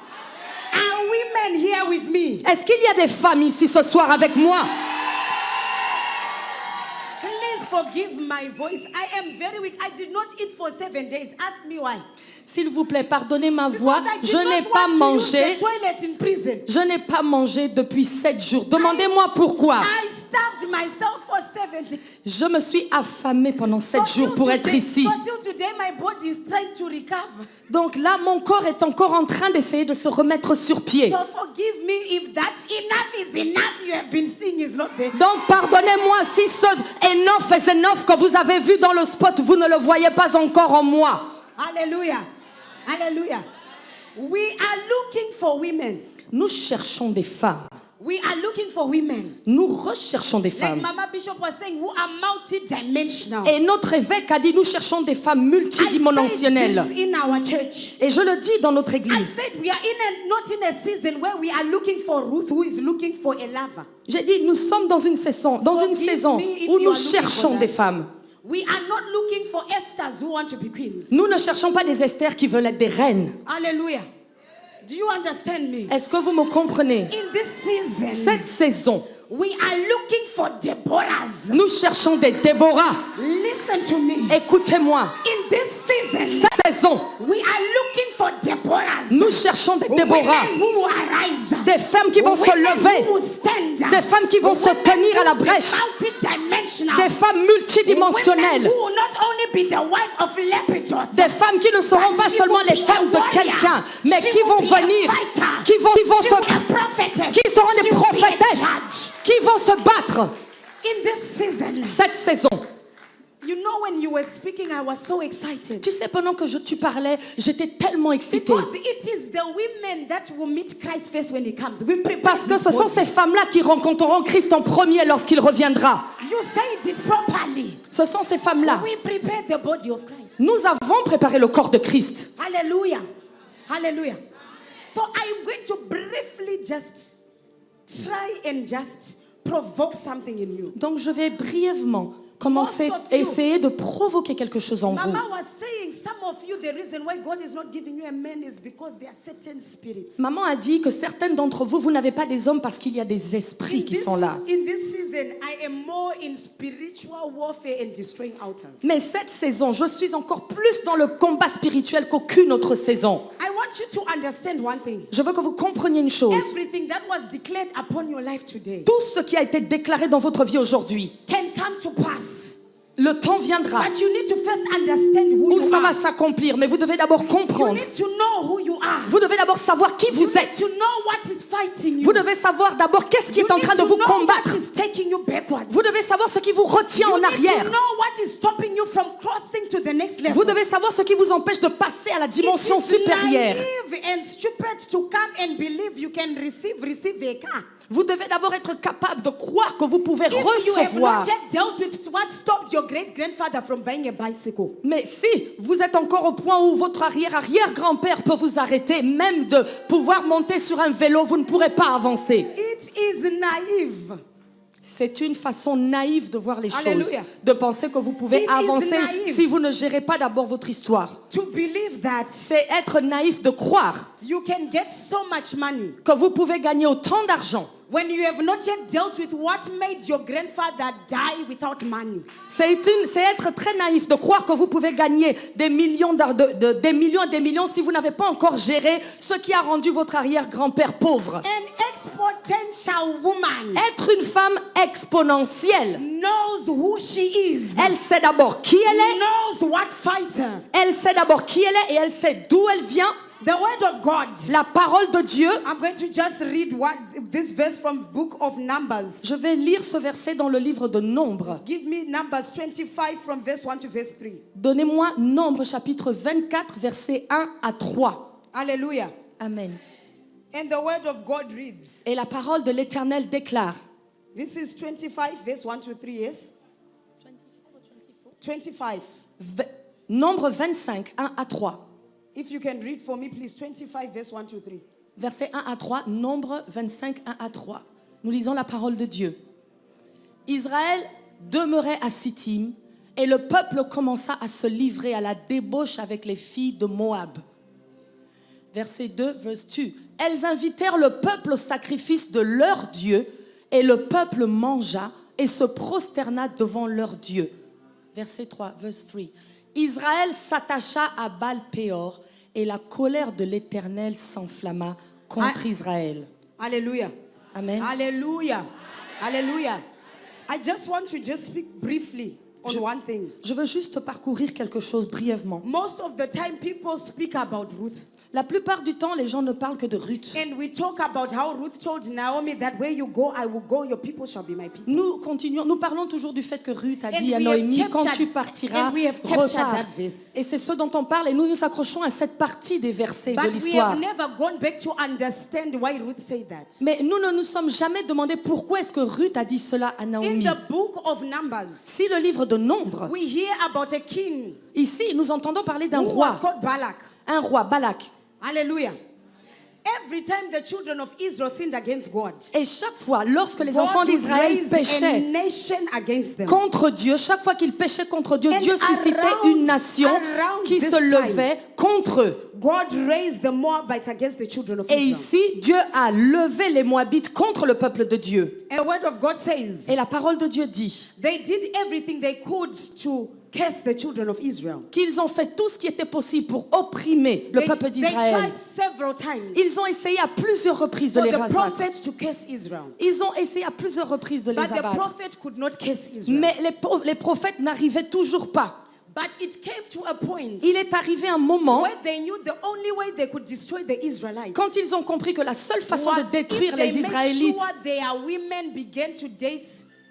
Are women here with me? Est-ce qu'il y a des femmes ici ce soir avec moi? Please forgive my voice. I am very weak. I did not eat for 7 days. Ask me why. S'il vous plaît, pardonnez ma voix. Because I did Je not n'ai pas want to use mangé. the toilet in prison. Je n'ai pas mangé depuis 7 jours. Demandez-moi pourquoi. I starved myself for 7 days. Je me suis affamée pendant 7 jours pour être ici. Until today, my body is trying to recover. Donc là, mon corps est encore en train d'essayer de se remettre sur pied. So forgive me if that enough is enough you have been seeing is not there. Donc pardonnez-moi si ce enough is enough que vous avez vu dans le spot, vous ne le voyez pas encore en moi. Hallelujah. Hallelujah. We are looking for women. Nous cherchons des femmes. We are looking for women. Nous recherchons des Like femmes. Mama Bishop was saying, who are multidimensional. Et notre évêque a dit, nous cherchons des femmes I multidimensionnelles. said this in our church. Et je le dis dans notre I église. said we are not in a season where we are looking for Ruth who is looking for a lover. J'ai dit, nous sommes dans une saison Forgive me if où you nous are looking cherchons for des that. femmes. We are not looking for Esthers who want to be queens. Nous ne cherchons pas des Esther qui veulent être des reines. Hallelujah. Do you understand me? Est-ce que vous me comprenez? In this season, Cette saison, we are looking for Deborahs. nous cherchons des Déborah. Listen to me. Écoutez-moi. In this season, Cette saison, we are looking for Deborahs. nous cherchons des Déborah. Women who will arise. Des femmes qui vont se Women lever. who will stand. Des femmes qui vont se Women tenir à la who will be brèche. multidimensional. Des femmes Women multidimensionnelles. who will not only be the wife of Lepidoth, Des femmes qui ne seront but pas she seulement will les be femmes a de warrior. quelqu'un, mais She qui will vont be a venir, fighter. qui vont She will be a se, prophetess. qui seront des She will be a prophétesses, judge. qui vont se battre. In this season, Cette saison, you know, when you were speaking, I was so excited. tu sais, pendant que tu parlais, j'étais tellement excitée. Because it is the women that will meet Christ first when he comes. We prepare Parce que this ce sont body. ces femmes-là qui rencontreront Christ en premier lorsqu'il reviendra. You said it properly. Ce sont ces femmes-là. We prepare the body of Christ. Nous avons préparé le corps de Christ. Hallelujah. Hallelujah. So I'm going to briefly just try and just provoke something in you. Donc je vais brièvement commencer Most of à you. essayer de provoquer quelque chose en vous. Mama was saying some of you, the reason why God is not giving you a man is because there are certain spirits. Maman a dit que certaines d'entre vous, vous n'avez pas des hommes parce qu'il y a des esprits qui sont là. In this season, I am more in spiritual warfare and destroying altars. Mais cette saison, je suis encore plus dans le combat spirituel qu'aucune autre saison. I want you to understand one thing. Je veux que vous compreniez une chose. Everything that was declared upon your life today Tout ce qui a été déclaré dans votre vie aujourd'hui, can come to pass. le temps viendra But you need to first understand who où you ça va are. s'accomplir. Mais vous devez d'abord You comprendre. need to know who you are. Vous devez d'abord savoir qui You vous need êtes. to know what is fighting you. Vous devez savoir d'abord qu'est-ce qui You est en need train de to vous know combattre. what is taking you backwards. Vous devez savoir ce qui vous retient You en need arrière. to know what is stopping you from crossing to the next level. Vous devez savoir ce qui vous empêche de passer à la dimension It is supérieure. naive and stupid to come and believe you can receive a car. Vous devez d'abord être capable de croire que vous pouvez If you have recevoir. not yet dealt with what stopped your great-grandfather from buying a bicycle. Mais si vous êtes encore au point où votre arrière-arrière-grand-père peut vous arrêter, même de pouvoir monter sur un vélo, vous ne pourrez pas avancer. It is naive. C'est une façon naïve de voir les choses, Alléluia. de penser que vous pouvez It is avancer naïve. si vous ne gérez pas d'abord votre histoire. To believe that C'est être naïf de croire you can get so much money que vous pouvez gagner autant d'argent. when you have not yet dealt with what made your grandfather die without money. C'est être très naïf de croire que vous pouvez gagner des millions, des millions et des millions si vous n'avez pas encore géré ce qui a rendu votre arrière-grand-père pauvre. An exponential woman Être une femme exponentielle. knows who she is. Elle sait d'abord qui elle est, Knows what fights her. elle sait d'abord qui elle est et elle sait d'où elle vient. The word of God. La parole de Dieu. I'm going to just read this verse from book of Numbers. Je vais lire ce verset dans le livre de Nombres. Give me Numbers 25 from verse 1 to verse 3. Donnez-moi Nombres chapitre 24 versets 1 à 3. Hallelujah. Amen. And the word of God reads. Et la parole de l'Éternel déclare. This is 25 verse 1 to 3, yes? 25. Nombre 25, 1 à 3. If you can read for me, please. 25 verse 1 to 3. Versets 1 à 3, Nombre 25, 1 à 3. Nous lisons la parole de Dieu. Israël demeurait à Sittim et le peuple commença à se livrer à la débauche avec les filles de Moab. Verset 2, verse 2. Elles invitèrent le peuple au sacrifice de leur Dieu et le peuple mangea et se prosterna devant leur Dieu. Verset 3, verse 3. Israël s'attacha à Baal-Péor et la colère de l'Éternel s'enflamma contre Israël. Hallelujah. Amen. Hallelujah. Hallelujah. I just want to just speak briefly on one thing. Je veux juste parcourir quelque chose brièvement. Most of the time people speak about Ruth. La plupart du temps, les gens ne parlent que de Ruth. And we talk about how Ruth told Naomi that where you go, I will go, your people shall be my people. Nous parlons toujours du fait que Ruth a dit à And we have Noémie, quand tu captured- partiras, and we have captured repars. that verse. Et c'est ce dont on parle et nous nous accrochons à cette partie des versets de But we l'histoire. have never gone back to understand why Ruth said that. Mais nous ne nous sommes jamais demandé pourquoi est-ce que Ruth a dit cela à In Naomi. the book of Numbers, Si le livre de Nombre, we hear about a king ici nous entendons parler d'un who roi, was called Balak. un roi, Balak. Hallelujah. Every time the children of Israel sinned against God, Et chaque fois, lorsque les God enfants would d'Israël raise a péchaient nation against them. contre Dieu, chaque fois qu'ils péchaient contre Dieu, And Dieu suscitait around- une nation around qui this se levait contre eux. God raised the Moabites against the children of Et Israel. ici, Dieu a levé les Moabites contre le peuple de Dieu. And the word of God says, Et la parole de Dieu dit they did everything they could to curse the children of Israel. qu'ils ont fait tout ce qui était possible pour opprimer le peuple They d'Israël. tried several times Ils ont essayé à plusieurs reprises de for les the rabattre. prophet to curse Israel. Ils ont essayé à plusieurs reprises de les But the abattre. prophet could not curse Israel. Mais les prophètes n'arrivaient toujours pas. But it came to a point Il est arrivé un moment where they knew the only way they could destroy the Israelites quand ils ont compris que la seule façon was de détruire if they les made Israélites, sure their women began to date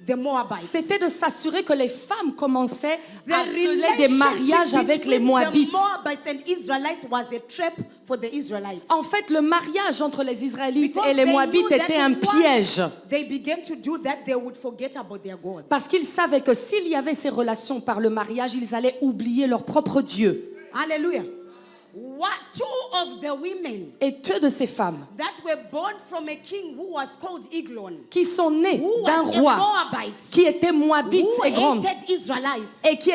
the Moabites. c'était de s'assurer que les femmes commençaient The à mener des mariages avec les between Moabites. the Moabites and Israelites was a trap for the Israelites. En fait, le mariage entre les Israélites Because et les they Moabites knew that était un once piège. They began to do that, they would forget about their God. Parce qu'ils savaient que s'il y avait ces relations par le mariage, ils allaient oublier leur propre Dieu. Hallelujah. Two of the women Et deux de ces femmes that were born from a king who was called Eglon, qui sont nées who d'un was a roi Moabite, qui était moabite who et grande hated Israelites, et qui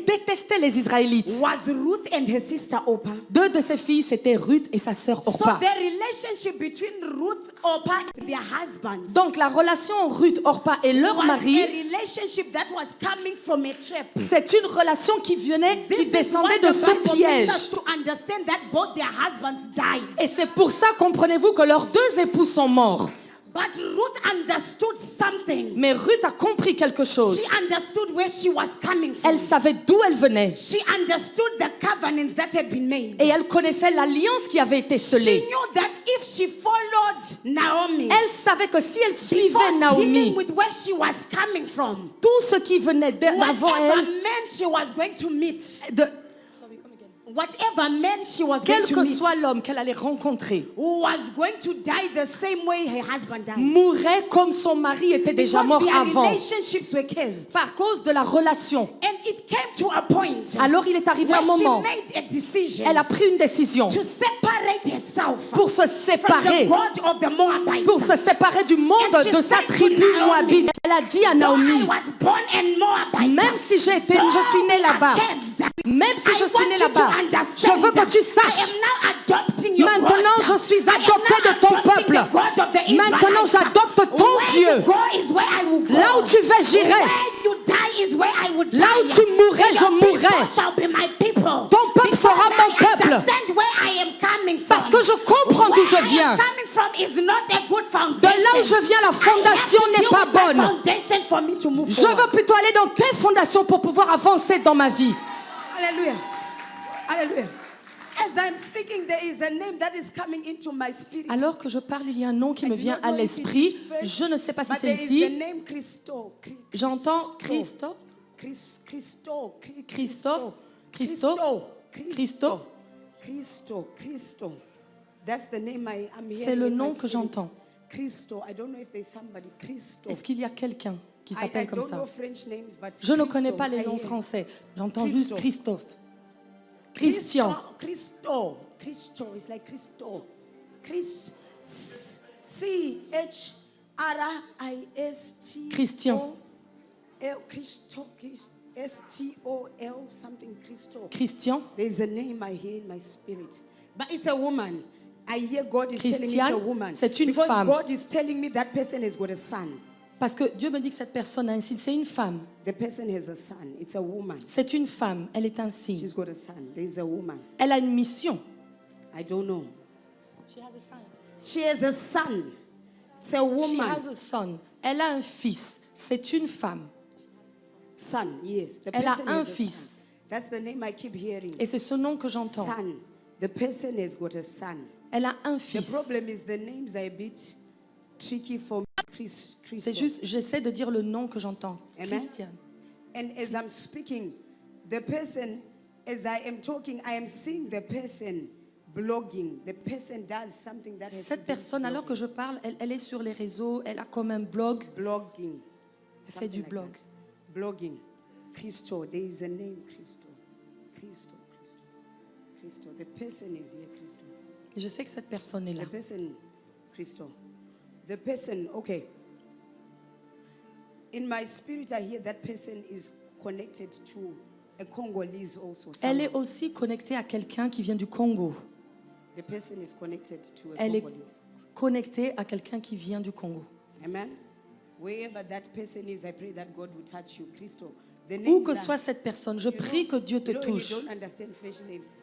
détestait les Israélites. was Ruth and her sister Orpah. Deux de ses filles, c'était Ruth et sa sœur So Orpah. the relationship between Ruth, Orpah, and their husbands Donc la relation Ruth, Orpah et leur was mari, a relationship that was coming from a trap. c'est une relation qui venait, qui This is descendait what de the ce Bible makes piège. us to understand that both their husbands died. Et c'est pour ça, comprenez-vous, que leurs deux époux sont morts. But Ruth understood something. Mais Ruth a compris quelque chose. She understood where she was coming from. Elle savait d'où elle venait. She understood the covenants that had been made. Et elle connaissait l'alliance qui avait été She scellée. knew that if she followed Naomi, Elle savait que si elle before suivait dealing Naomi, with where she was coming from, tout ce qui venait d'avant whatever elle, man she was going to meet, de, whatever man she was quel going to que meet, soit l'homme qu'elle allait rencontrer, who was going to die the same way her husband died. mourrait comme son mari était déjà Because mort their avant, relationships were cursed. par cause de la relation. And it came to a point Alors il est arrivé where un moment, she made a decision elle a pris une décision to separate herself pour se from the séparer, God of the Moabites. pour se séparer du monde And she de sa said to tribu Naomi, moabite. Elle a dit à Though I Naomi, was born in Moabite, même si je suis née là-bas, même si je suis née là-bas, je veux que tu saches, maintenant je suis adoptée de ton peuple. Maintenant j'adopte ton Dieu. Là où tu vas, j'irai. Là où tu mourrais, je mourrai. Ton peuple sera mon peuple. Parce que je comprends d'où je viens. De là où je viens, la fondation n'est pas bonne. Je veux plutôt aller dans tes fondations pour pouvoir avancer dans ma vie. Hallelujah. Hallelujah. As I'm speaking, there is a name that is coming into my spirit. Alors que je parle, il y a un nom qui me I do vient not à know if it l'esprit. is French, Je ne sais pas si but c'est there is the ici. name Christo. J'entends Christo. Christo. Christophe. Christo. Christo. That's the name I'm hearing. C'est le in my nom que spirit. j'entends. Christo. I don't know if there's somebody. Christo. Est-ce qu'il y a quelqu'un qui I s'appelle comme don't ça? know French names, but Je ne Christo, connais pas les I noms hear. français. J'entends Christo. juste Christophe. Christian. Christo. It's like Christo. C-H-R-I-S-T. Christian. S-T-O-L, something, Christo. Christian. There's a name I hear in my spirit. But it's a woman. I hear God is telling me it's a woman. C'est une because femme. God is telling me that person has got a son. Parce que Dieu me dit que cette personne a un signe. C'est une femme. The person has a son. It's a woman. C'est une femme. Elle est un signe. She's got a son. There's a woman. Elle a une mission. I don't know. She has a son. She has a son. It's a woman. She has a son. Elle a un fils. C'est une femme. Son, yes. The Elle a person un has a fils. son. That's the name I keep hearing. Et c'est ce nom que j'entends. Son. The person has got a son. Elle a un The fils. problem is the names are a bit tricky for me. C'est juste, j'essaie de dire le nom que j'entends. Amen. Christiane. And as I'm speaking, the person, as I am talking, I am seeing the person blogging. The person does something that has to Cette do personne, with alors que je parle, elle est sur les réseaux, elle a comme un blog. blogging. Elle fait du Something like blog. that. Blogging. Christo. There is a name, Christo. Christo. Christo. Christo. The person is here, Christo. Et je sais que cette personne est là. The person, Christo. The person, okay. In my spirit, I hear that person is connected to a Congolese also. Elle est someone. aussi connectée à quelqu'un qui vient du Congo. The person is connected to a Elle est Congolese. connectée à quelqu'un qui vient du Congo. Amen. Wherever that person is, I pray that God will touch you, Christo. The Où names que are- soit cette personne, je you prie know- que Dieu te you know, touche. You don't understand French names.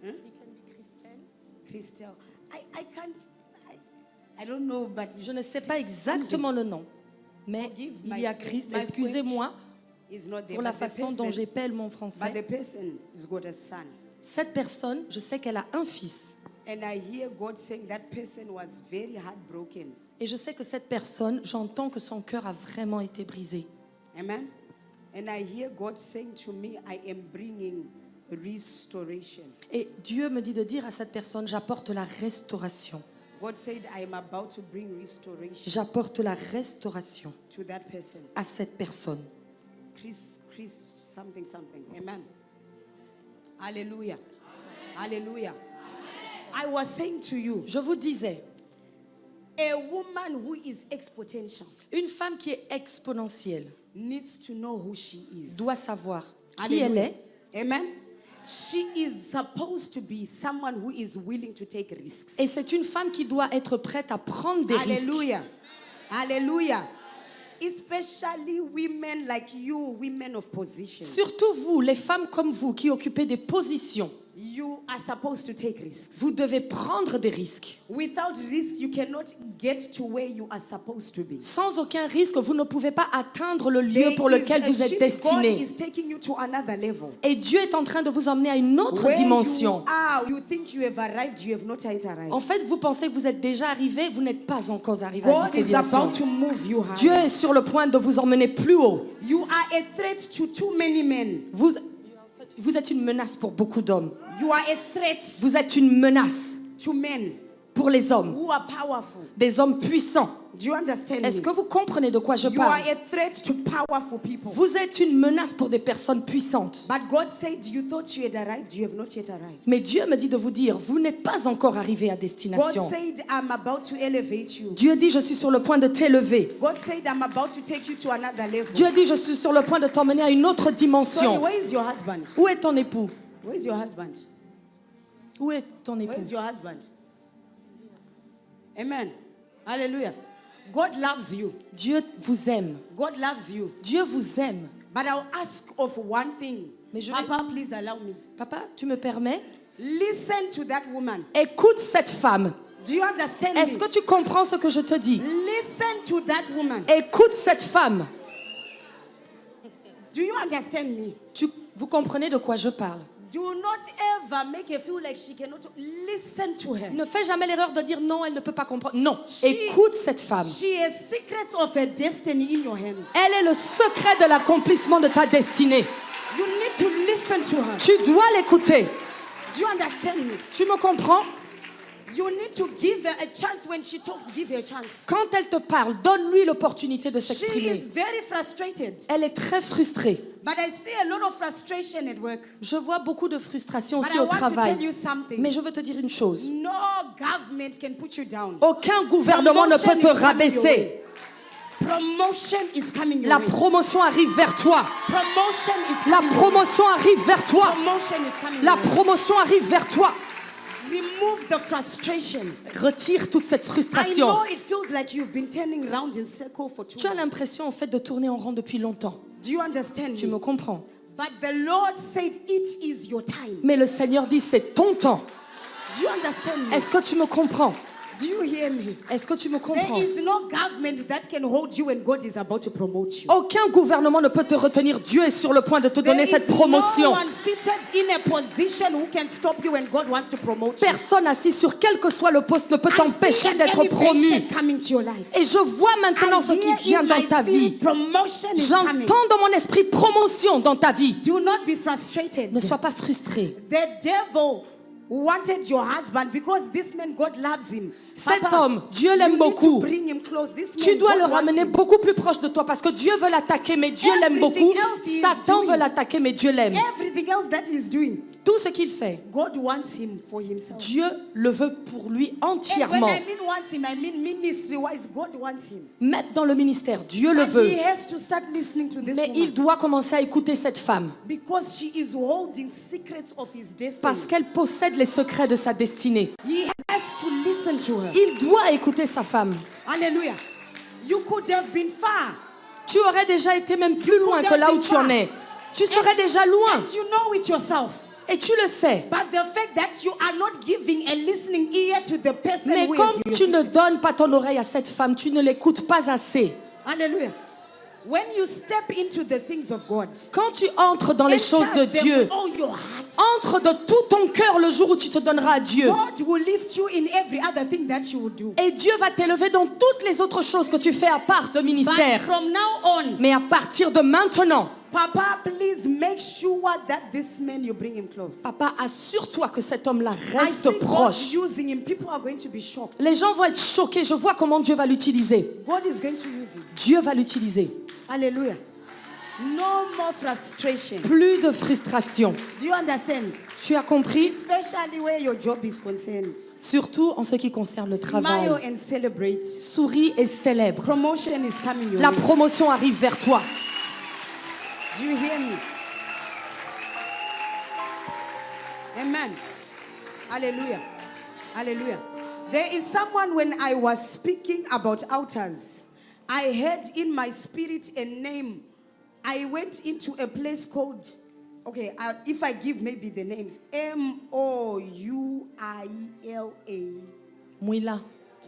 Huh? Christel. I can't. I don't know, but Je ne sais pas exactement le nom, mais Forgive il my y a French- Christ. my Excusez-moi is not there. pour la but the façon dont person- j'épelle mon But français. the person has got a son. Cette personne, je sais qu'elle a un fils. And I hear God saying that person was very heartbroken. Et je sais que cette personne, j'entends que son cœur a vraiment été brisé. Amen. And I hear God saying to me, I am bringing restoration. Et Dieu me dit de dire à cette personne, j'apporte la restauration. God said, I am about to bring restoration J'apporte la restauration to that person. à cette personne. Chris, something. Amen. Hallelujah. Hallelujah. I was saying to you, Je vous disais, a woman who is exponential une femme qui est exponentielle needs to know who she is. doit savoir qui elle Hallelujah. est. Amen. She is supposed to be someone who is willing to take risks. Et c'est une femme qui doit être prête à prendre des risques. Hallelujah. Hallelujah. Especially women like you, women of position. Surtout vous, les femmes comme vous qui occupez des positions, You are supposed to take risks. vous devez prendre des risques. Without risks, you cannot get to where you are supposed to be. Sans aucun risque, vous ne pouvez pas atteindre le lieu There pour is lequel a vous êtes shift. destiné. God is taking you to another level. Et Dieu est en train de vous emmener à une autre Where dimension. you are, you think you have arrived, you have not yet arrived. En fait, vous pensez que vous êtes déjà arrivé, vous n'êtes pas encore arrivé à God is destination. about to move you higher. Dieu est sur le point de vous emmener plus haut. You are a threat to too many men. Vous êtes une menace pour beaucoup d'hommes. You are a threat Vous êtes une menace to men pour les hommes, who are powerful. des hommes puissants. Do you understand Est-ce me? que vous comprenez de quoi je You are parle? a threat to powerful people. Vous êtes une menace pour des personnes puissantes. But God said you thought you had arrived, you have not yet arrived. Mais Dieu me dit de vous dire, vous n'êtes pas encore arrivé à God destination. said I'm about to elevate you. Dieu dit, je suis sur le point de t'élever. God said I'm about to take you to another level. Dieu dit, je suis sur le point de t'emmener à une autre Sorry, dimension. where is your husband? Où est ton époux? Where is your husband? Où est ton Where époux? is your husband? Amen. Hallelujah. God loves you. Dieu vous aime. God loves you. Dieu vous aime. But I'll ask of one thing. Mais je vais- Papa, please allow me. Papa, tu me permets? Listen to that woman. Écoute cette femme. Do you understand Est-ce me? que tu comprends ce que je te dis? Listen to that woman. Écoute cette femme. Do you understand me? Vous comprenez de quoi je parle? Do not ever make her feel like she cannot listen to her. Ne fais jamais l'erreur de dire non, elle ne peut pas comprendre. Non, She- écoute cette femme. She has secrets of her destiny in your hands. Elle est le secret de l'accomplissement de ta destinée. You need to listen to her. Tu dois l'écouter. Do you understand me? Tu me comprends? You need to give her a chance when she talks. Give her a chance. Quand elle te parle, donne-lui l'opportunité de She is s'exprimer. very frustrated. Elle est très frustrée. But I see a lot of frustration at work. Je vois beaucoup de frustration But aussi I au want to tell travail. you something. Mais je veux te dire une chose. No government can put you down. Aucun gouvernement ne peut te rabaisser. Promotion is coming your La way. promotion arrive vers toi. Promotion is La coming your way. promotion arrive vers toi. Promotion is coming La your way. promotion arrive vers toi. Remove the frustration. Retire toute cette I frustration. know it feels like you've been turning round in circle for too Tu as long. l'impression en fait de tourner en rond depuis longtemps. Do you understand Tu me? me comprends. But the Lord said it is your time. Mais le Seigneur dit c'est ton temps. Do you understand me? Est-ce que tu me comprends? Do you hear me? Est-ce que tu me There comprends? is no government that can hold you when God is about to promote you. Aucun gouvernement ne peut te retenir. Dieu est sur le point de te donner There cette is promotion. no one seated in a position who can stop you when God wants to promote you. Personne assis sur quel que soit le poste ne peut I t'empêcher see an d'être promu. elevation coming to your life. Et je vois maintenant ce qui I vient hear in dans my ta vie. spirit, promotion is coming. J'entends dans mon esprit promotion dans ta vie. Do not be frustrated. Ne sois pas frustré. The devil wanted your husband because this man, God loves him. Cet Papa, homme, Dieu you l'aime need to beaucoup. bring him close. This Tu man, dois God le wants ramener him. beaucoup plus proche de toi parce que Dieu veut l'attaquer, mais Dieu l'aime Everything beaucoup. else he is Satan doing. veut l'attaquer, mais Dieu l'aime. Everything else that he's doing, Tout ce qu'il fait, God wants him for himself. Dieu le veut pour lui And when entièrement. I mean wants him, I mean ministry-wise, God wants him. Même dans le ministère, Dieu le But veut. he has to start listening to this Mais il woman doit commencer à écouter cette femme because she is holding secrets of his destiny. parce qu'elle possède les secrets de sa destinée. He has to listen to her. Il doit écouter sa femme. Hallelujah. You could have been far. Tu aurais déjà été même plus loin que là où tu en es. Tu serais déjà loin And you know it yourself. et tu le sais. But the fact that you are not giving a listening ear to the person Mais who comme is tu you. ne donnes pas ton oreille à cette femme, tu ne l'écoutes pas assez. Hallelujah. When you step into the things of God, Quand tu entres dans les choses de enter them Dieu, with all your heart. entre de tout ton cœur le jour où tu te donneras à Dieu. God will lift you in every other thing that you will do. Et Dieu va t'élever dans toutes les autres choses que tu fais à part ce But ministère. from now on, Mais à partir de maintenant, Papa, please make sure that this man, you bring him close. papa, assure-toi que cet homme-là I reste see God proche. using him. People are going to be shocked. Les gens vont être choqués. Je vois comment Dieu va l'utiliser. God is going to use him. Dieu va l'utiliser. Hallelujah. No more frustration. Plus de frustration. Do you understand? Tu as compris? Especially where your job is concerned. Surtout en ce qui concerne le Smile travail. and celebrate. Souris et célèbre. Promotion is coming your La way. promotion arrive vers toi. Do you hear me? Amen. Hallelujah. Hallelujah. There is someone, when I was speaking about altars, I heard in my spirit a name. I went into a place called, okay, if I give maybe the names, Mouila. Mouila.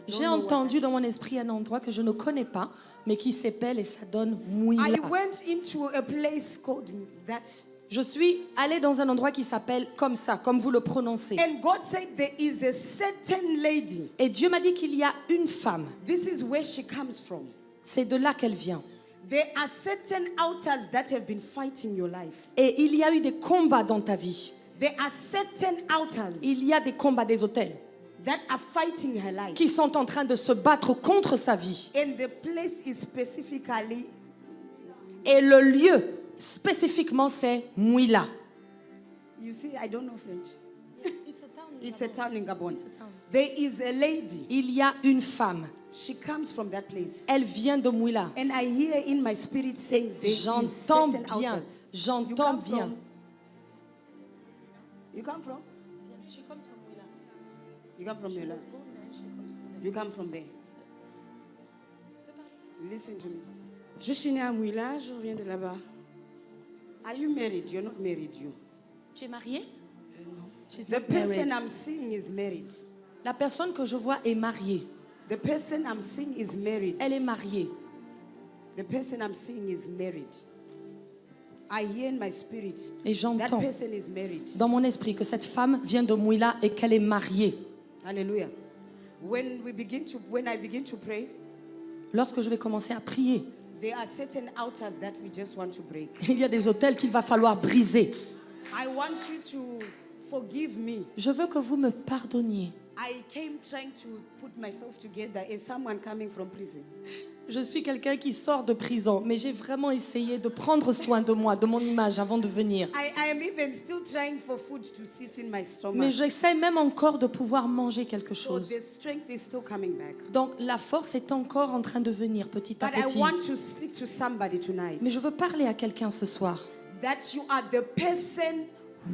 J'ai know what entendu that dans mon esprit un endroit que je ne connais pas, mais qui s'appelle et ça donne I Mouila. went into a place called that. Je suis allée dans un endroit qui s'appelle comme ça, comme vous le prononcez. And God said there is a certain lady. Et Dieu m'a dit qu'il y a une femme. This is where she comes from. C'est de là qu'elle vient. There are certain altars that have been fighting your life. Et il y a eu des combats dans ta vie. There are certain altars Il y a des combats des hôtels that are fighting her life. qui sont en train de se battre contre sa vie. And the place is specifically, Et le lieu, spécifiquement, c'est Mouila. you see, I don't know French. It's a town. town in Gabon. It's a town. There is a lady. Il y a une femme. She comes from that place. Elle vient de Mouila. And I hear in my spirit saying there is J'entends certain bien. altars. J'entends bien. You come from? You come from Mula. You come from there. Listen to me. Je suis née à Mouila, je reviens de là-bas. Are you married? You're not married, you. Tu es mariée? She's The not married. person I'm seeing is married. La personne que je vois est mariée. The person I'm seeing is married. Elle est mariée. The person I'm seeing is married. I hear in my spirit Et that j'entends person is married. dans mon esprit que cette femme vient de Mouila et qu'elle est mariée. Hallelujah. When I begin to pray, Lorsque je vais commencer à prier, there are certain altars that we just want to break. il y a des hôtels qu'il va falloir briser. I want you to forgive me Je veux que vous me pardonniez I came trying to put myself together as someone coming from prison. Je suis quelqu'un qui sort de prison, mais j'ai vraiment essayé de prendre soin de moi, de mon image avant de venir. I am even still trying for food to sit in my stomach. Mais j'essaie même encore de pouvoir manger quelque So chose. the strength is still coming back. Donc la force est encore en train de venir petit à But I petit. want to speak to somebody tonight. Mais je veux parler à quelqu'un ce soir. That you are the person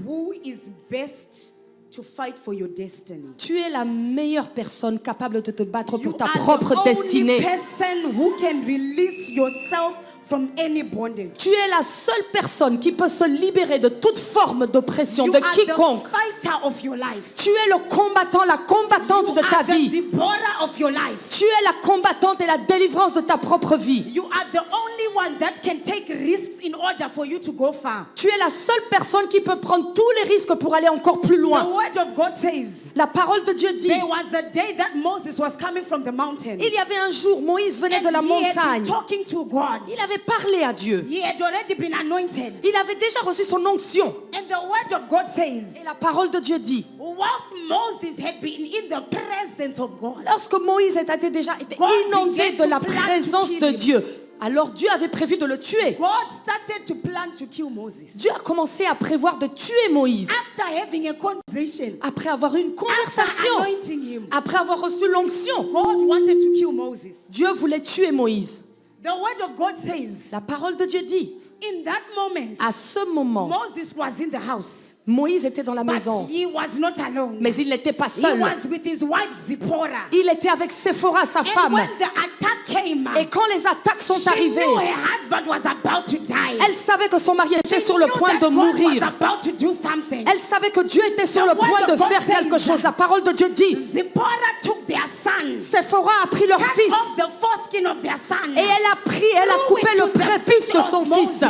who is best to fight for your destiny. Tu es la meilleure personne capable de te battre You pour ta are propre the only destinée. person who can release yourself from any bondage. Tu es la seule personne qui peut se libérer de toute forme d'oppression, You de are quiconque. the fighter of your life. Tu es le combattant, la combattante You de ta are the vie. Deborah of your life. Tu es la combattante et la délivrance de ta propre vie. You are the only one that can take risks in order for you to go far. Tu es la seule personne qui peut prendre tous les risques pour aller encore plus The loin. word of God says, La parole de Dieu dit, there was a day that Moses was coming from the mountain. il y avait un jour, Moïse venait de la And he had been montagne. talking to God. Il avait parlé à Dieu. He had already been anointed. Il avait déjà reçu son onction. And the word of God says, Et la parole de Dieu dit, whilst Moses had been in the presence of God, lorsque Moïse était déjà God inondé began de to la plan to présence kill de him. Dieu, alors Dieu avait prévu de le tuer. God started to plan to kill Moses. Dieu a commencé à prévoir de tuer Moïse. After having a conversation, Après avoir eu une after conversation, anointing him, après avoir reçu l'onction, God wanted to kill Moses. Dieu voulait tuer Moïse. The word of God says, La parole de Dieu dit, in that moment, à ce moment, Moses was in the house, Moïse était dans la but maison, he was not alone. mais il n'était pas He seul. was with his wife Zipporah. Il était avec Séphora, sa And femme. when the attack came, Et quand les attaques sont she arrivées, knew her husband was about to die. elle savait que son mari était She sur le knew point that de God was mourir. about to do something. Elle savait que Dieu était sur le point de faire quelque chose. La parole de Dieu dit, Zipporah took their sons, Séphora a pris leur cut fils off the foreskin of their son, et elle a coupé le prépuce de son fils.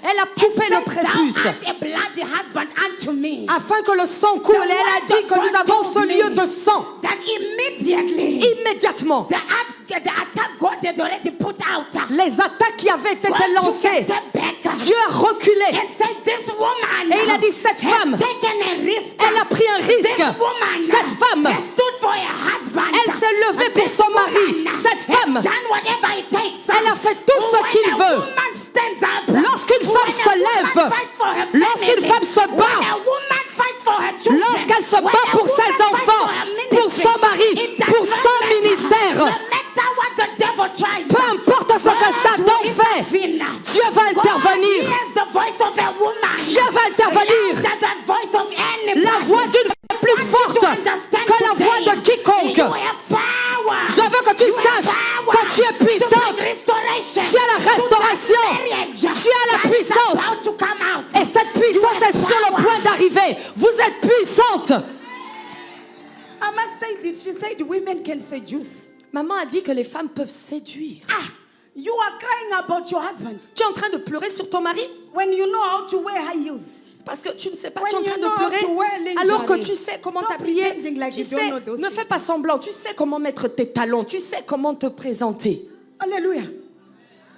Elle a coupé le prépuce Thou art a bloody husband unto me. afin que le sang coule. Et elle a dit que nous avons ce lieu de sang. That immediately Immédiatement, the attack God had already put out. les attaques qui avaient été God took a lancées, step back Dieu a reculé. and said, this woman Et il a dit, cette has femme, taken a risk. elle a pris un This risque. woman Cette femme, has stood for her husband. elle s'est levée pour This son mari. woman Cette has femme, done whatever it takes. elle a fait tout ce When qu'il a veut. woman stands up, Lorsqu'une femme when se a lève, woman fights for her family, lorsqu'une femme se when bat, a woman fights for her children, lorsqu'elle se when bat a pour woman ses fights enfants, for her pour ministry, son mari, it does pour not son matter. ministère, No matter what the devil tries, peu importe ce que God Satan will fait, intervene. Dieu va God intervenir. hears the voice of a woman. Dieu va intervenir. Louder than voice of anybody. La voix d'une femme est plus forte que la voix de quiconque. Je veux que tu saches que tu es puissante. Tu as la restauration. Tu as la puissance. Et cette puissance est sur le point d'arriver. Vous êtes puissante. Mama said it. She said women can seduce. Maman a dit que les femmes peuvent séduire. You are crying about your husband Tu es en train de pleurer sur ton mari when you know how to wear high heels. parce que tu ne sais pas, When tu es en train you know de how pleurer to wear lingerie. alors que tu sais comment Stop t'habiller. pretending like Tu you sais, don't know those ne fais pas semblant. Tu sais comment mettre tes talons. Tu sais comment te présenter. Hallelujah.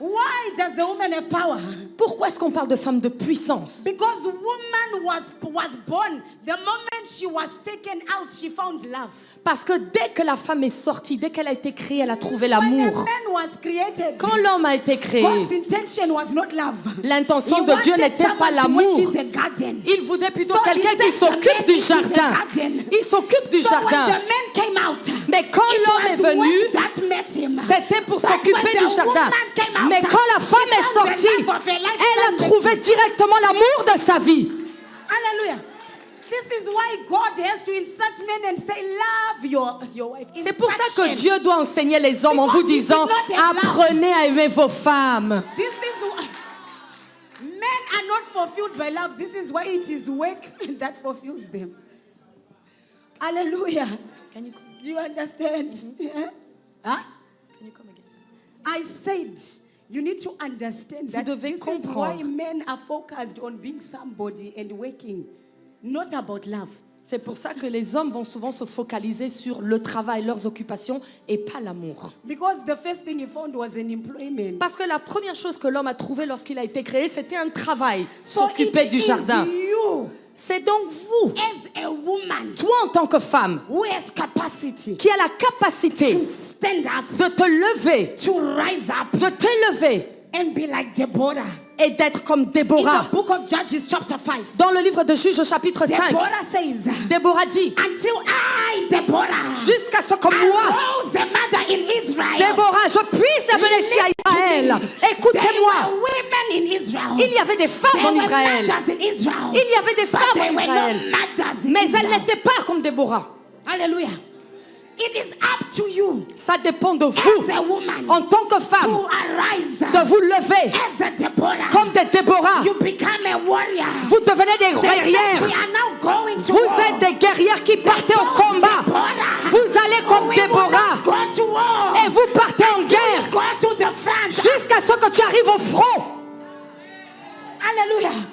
Why does the woman have power? Pourquoi est-ce qu'on parle de femme de puissance? Because woman was born. The moment she was taken out, she found love. Parce que dès que la femme est sortie, dès qu'elle a été créée, elle a trouvé When a l'amour. man was created, Quand l'homme a été créé, God's intention was not love. l'intention He de Dieu wanted n'était pas someone to l'amour. work in the garden. Il voulait plutôt So quelqu'un he qui sent the s'occupe man du into the jardin. garden. Il s'occupe du So when jardin. the man came out, Mais quand it l'homme est was venu, work that met him. c'était pour But s'occuper when du the jardin. woman came out, Mais quand la she femme est found the sortie, love of her life elle a from trouvé directement l'amour de sa vie. Hallelujah. This is why God has to instruct men and say, love your wife. C'est pour ça que Instruction. Dieu doit enseigner les hommes en Because vous he disant, did not have love. apprenez à aimer vos femmes. This is why men are not fulfilled by love. This is why it is work that fulfills them. Hallelujah. Can you, Do you understand? Yeah? Huh? can you come again? I said, you need to understand that devez this is why comprendre. men are focused on being somebody and working, not about love. C'est pour ça que les hommes vont souvent se focaliser sur le travail, leurs occupations et pas l'amour. Because the first thing he found was an employment. Parce que la première chose que l'homme a trouvée lorsqu'il a été créé, c'était un travail, So s'occuper it du is jardin. you C'est donc vous, as a woman, toi en tant que femme, who has capacity qui a la capacité to stand up, de te lever, to rise up, de t'élever and be like Deborah. et d'être comme In Déborah. the book of Judges chapter 5, Dans le livre de Juges au chapitre 5, Deborah says, Déborah dit, until I, Deborah, jusqu'à ce que moi, arose a mother in Israel. Déborah, je puisse amener ici à Israël. Écoutez-moi, There were women in Israel. il y avait des femmes There en were Israël. mothers in Israel. Il y avait des But femmes there en were Israël. no mothers in Mais Israel. elles n'étaient pas comme Déborah. Hallelujah. It is up to you Ça dépend de as vous, a woman en tant que femme, to arise de vous lever as a Deborah. comme des Déborah. You become a warrior. Vous devenez des They said, we guerrières. are now going to Vous war. êtes des guerrières qui partez au combat. Deborah. Vous allez comme We will Déborah not go to war. et vous partez en guerre Go to the front. jusqu'à ce que tu arrives au front. Hallelujah.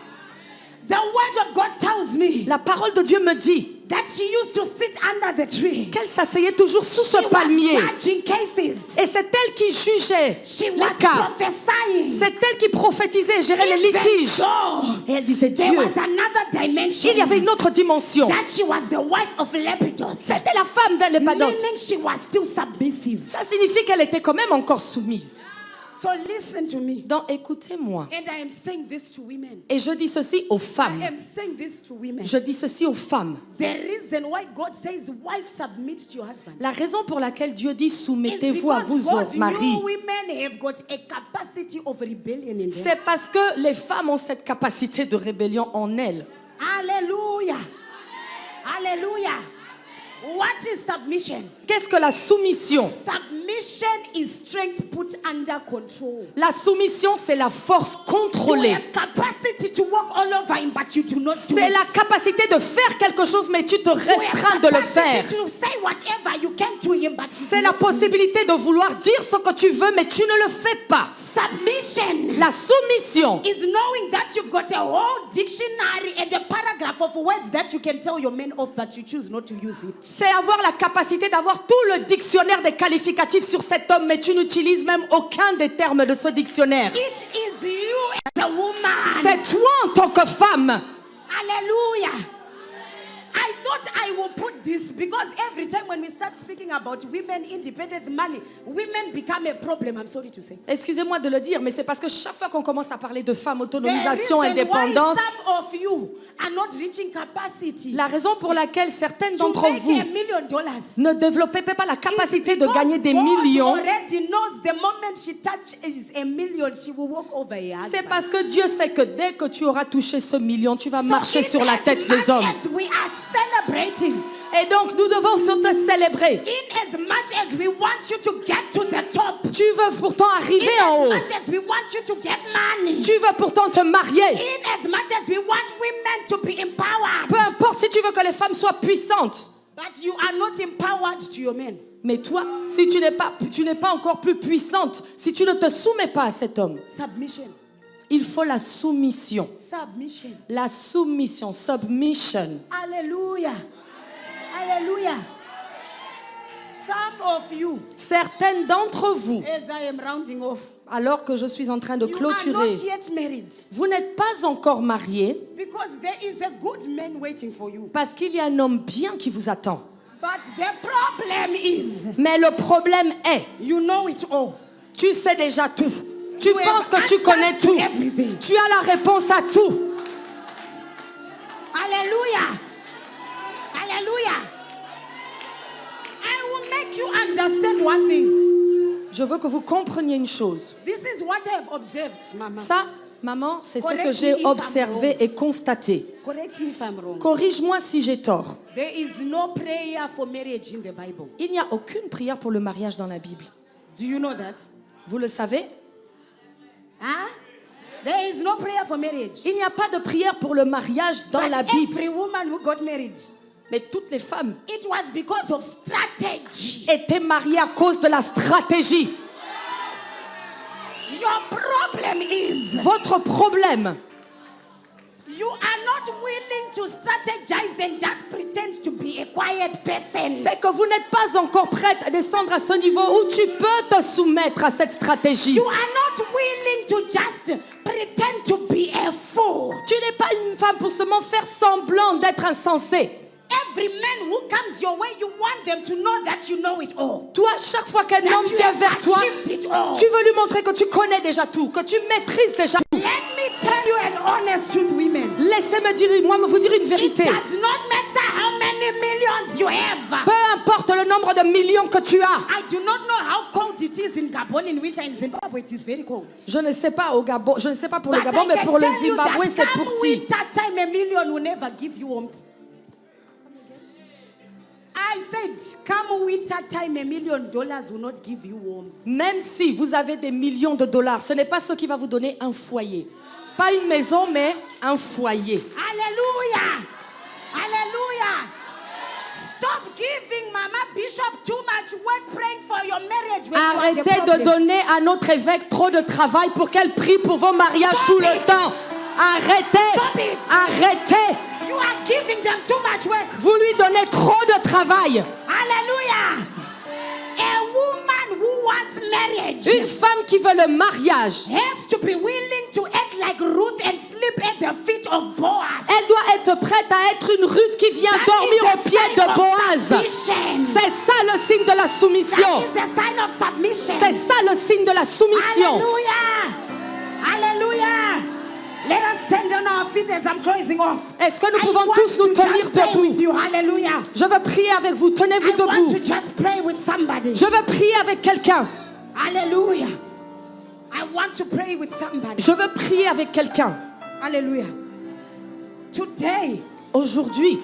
The word of God tells me La parole de Dieu me dit that she used to sit under the tree. qu'elle s'asseyait toujours sous She ce was palmier. judging cases. Et c'est elle qui jugeait She les was cas. prophesying. C'est elle qui prophétisait, gérait les Even litiges. though Et elle disait, there Dieu, was another dimension. il y avait une autre dimension. That she was the wife of Lepidoth. C'était la femme d'Élépadote. Meaning she was still submissive. Ça signifie qu'elle était quand même encore soumise. So listen to me. Donc écoutez-moi. And I am saying this to women. Et je dis ceci aux I femmes. am saying this to women. Je dis ceci aux femmes. The reason why God says, wife, submit to your husband. La raison pour laquelle Dieu dit is soumettez-vous à because vos God maris, knew women have got a capacity of rebellion in them. c'est parce que les femmes ont cette capacité de rébellion en elles. Hallelujah. Hallelujah. What is submission? Qu'est-ce que la soumission? Submission is strength put under control. La soumission, c'est la force You contrôlée. have capacity to walk all over him, but you do not do C'est it. la capacité de faire quelque chose, mais tu te You have restreins de le faire. capacity to say whatever you can to him, but you C'est do la not do it. possibilité de vouloir dire ce que tu veux, mais tu ne le fais pas. Submission La soumission, is knowing that you've got a whole dictionary and a paragraph of words that you can tell your men off, but you choose not to use it. c'est avoir la capacité d'avoir tout le dictionnaire des qualificatifs sur cet homme, mais tu n'utilises même aucun des termes de ce dictionnaire. It is you as a woman. C'est toi en tant que femme. Hallelujah. I thought I will put this because every time when we start speaking about women independence money, women become a problem. I'm sorry to say. Excusez-moi de le dire, mais c'est parce que chaque fois qu'on commence à parler de femmes, The autonomisation, reason why indépendance, some of you are not reaching capacity la raison pour laquelle certaines to d'entre make vous $1 million ne développaient pas la capacité is de because gagner des God millions, already knows the moment she touches $1 million, she will walk over a husband. c'est parce que Dieu sait que dès que tu auras touché ce million, tu vas So marcher in sur la as tête much des hommes. as we are celebrating, Et donc, nous devons surtout célébrer. in as much as we want you to get to the top, Tu veux pourtant arriver in en as haut. much as we want you to get money, Tu veux pourtant te marier. in as much as we want women to be empowered, Peu importe si tu veux que les femmes soient puissantes. but you are not empowered to your men. Mais toi, si tu n'es pas encore plus puissante, si tu ne te soumets pas à cet homme, Submission. il faut la soumission. Submission. La soumission, submission. Hallelujah. Hallelujah. Some of you, Certaines d'entre vous, as I am rounding off, alors que je suis en train de you are not clôturer, yet married vous n'êtes pas encore mariés because there is a good man waiting for you. parce qu'il y a un homme bien qui vous attend. But the problem is, Mais le problème est, you know it all. tu sais déjà tout. Tu You penses have que tu connais answers to tout. everything. Tu as la réponse à tout. Hallelujah. Hallelujah. I will make you understand one thing. Je veux que vous compreniez une chose. This is what I have observed, Mama. Ça, maman, c'est ce Correct que me j'ai if I'm observé wrong. et constaté. Correct me if I'm wrong. Corrige-moi si j'ai tort. There is no prayer for marriage in the Bible. Il n'y a aucune prière pour le mariage dans la Bible. Do you know that? Vous le savez? Huh? There is no prayer for marriage. Il n'y a pas de prière pour le mariage dans But la Bible. every woman who got married, Mais toutes les femmes it was because of strategy. étaient mariées à cause de la stratégie. Your problem is Votre problème, you are not willing to strategize and just pretend to be a quiet person. c'est que vous n'êtes pas encore prête à descendre à ce niveau où tu peux te soumettre à cette stratégie. You are not willing to just pretend to be a fool. Tu n'es pas une femme pour seulement faire semblant semblant d'être insensé. Every man who comes your way, you want them to know that you know it all. Toi, chaque fois qu'un homme vient vers toi, tu veux lui montrer que tu connais déjà tout, que tu maîtrises déjà tout. Let me tell you an honest truth, women. Laissez-moi vous dire une vérité. It does not matter how many millions you have. Peu importe le nombre de millions que tu as. I do not know how cold it is in Gabon in winter. In Zimbabwe, it is very cold. Je ne sais pas au Gabon, je ne sais pas pour le Gabon, mais pour le Zimbabwe, c'est pour ti. Winter time, a million will never give you warmth. I said, come winter time, $1 million will not give you warmth. Même si vous avez des millions de dollars, ce n'est pas ce qui va vous donner un foyer. Pas une maison, mais un foyer. Hallelujah! Hallelujah! Stop giving Mama Bishop too much work praying for your marriage. Arrêtez de donner à notre évêque trop de travail pour qu'elle prie pour vos mariages tout le temps. Arrêtez! Stop it. Arrêtez! You are giving them too much work. Vous lui donnez trop de travail. Hallelujah! A woman who wants marriage Une femme qui veut le mariage, has to be willing to act like Ruth and sleep at the feet of Boaz. elle doit être prête à être une Ruth qui vient dormir aux pieds de Boaz. C'est ça le signe de la soumission. That is a sign of submission. C'est ça le signe de la soumission. Hallelujah! Hallelujah! Let us stand on our feet as I'm closing off. Est-ce que nous I pouvons want tous nous to tenir just pray with debout? you. Hallelujah. Je veux prier avec vous. Tenez-vous I want to debout. just pray with somebody. Je veux prier avec quelqu'un. Hallelujah. I want to pray with somebody. Je veux prier avec quelqu'un. Hallelujah. Today, Aujourd'hui,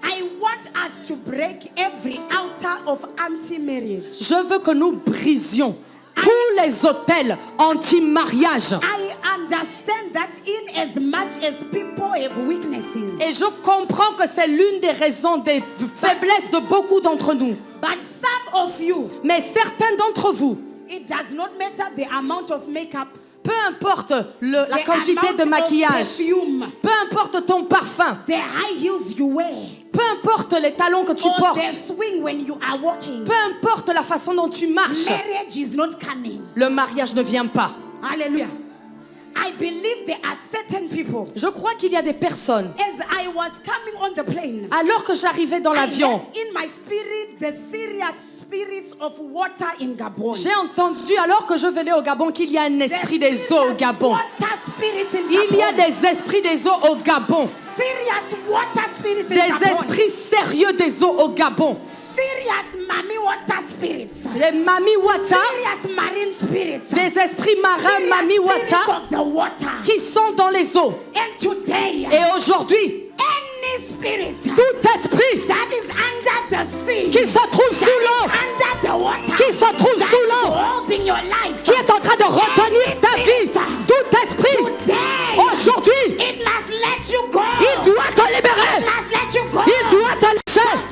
I want us to break every altar of anti-marriage. je veux que nous brisions tous les autels anti-mariage. I understand that in as much as people have weaknesses, Et je comprends que c'est l'une des raisons des faiblesses de beaucoup d'entre nous. but some of you, Mais certains d'entre vous, it does not matter the amount of makeup, peu importe la the quantité amount de of maquillage, perfume, peu importe ton parfum, the high heels you wear, peu importe les talons que tu or portes, the swing when you are walking, peu importe la façon dont tu marches, marriage is not coming. le mariage ne vient pas. Hallelujah. I believe there are certain people. Je crois qu'il y a des personnes, As I was coming on the plane, alors que j'arrivais dans I l'avion, had in my spirit the serious spirits of water in Gabon. j'ai entendu, alors que je venais au Gabon, qu'il y a un esprit des eaux au Gabon. Water spirits in Il y a Gabon. des esprits des eaux au Gabon. Serious water spirits in Des Gabon. esprits sérieux des eaux au Gabon. Serious mommy water spirits. Les Mami Wata, Serious marine spirits. des esprits marins Serious Mami spirits Wata, of the water. qui sont dans les eaux. And today, Et aujourd'hui, any spirit tout esprit that is under the sea, qui se trouve sous l'eau, under the water, qui se trouve that sous is l'eau, holding your life, qui est en train de retenir ta vie, tout esprit, today, aujourd'hui, it must let you go. il doit te It libérer. must let you go. Il doit te lâcher.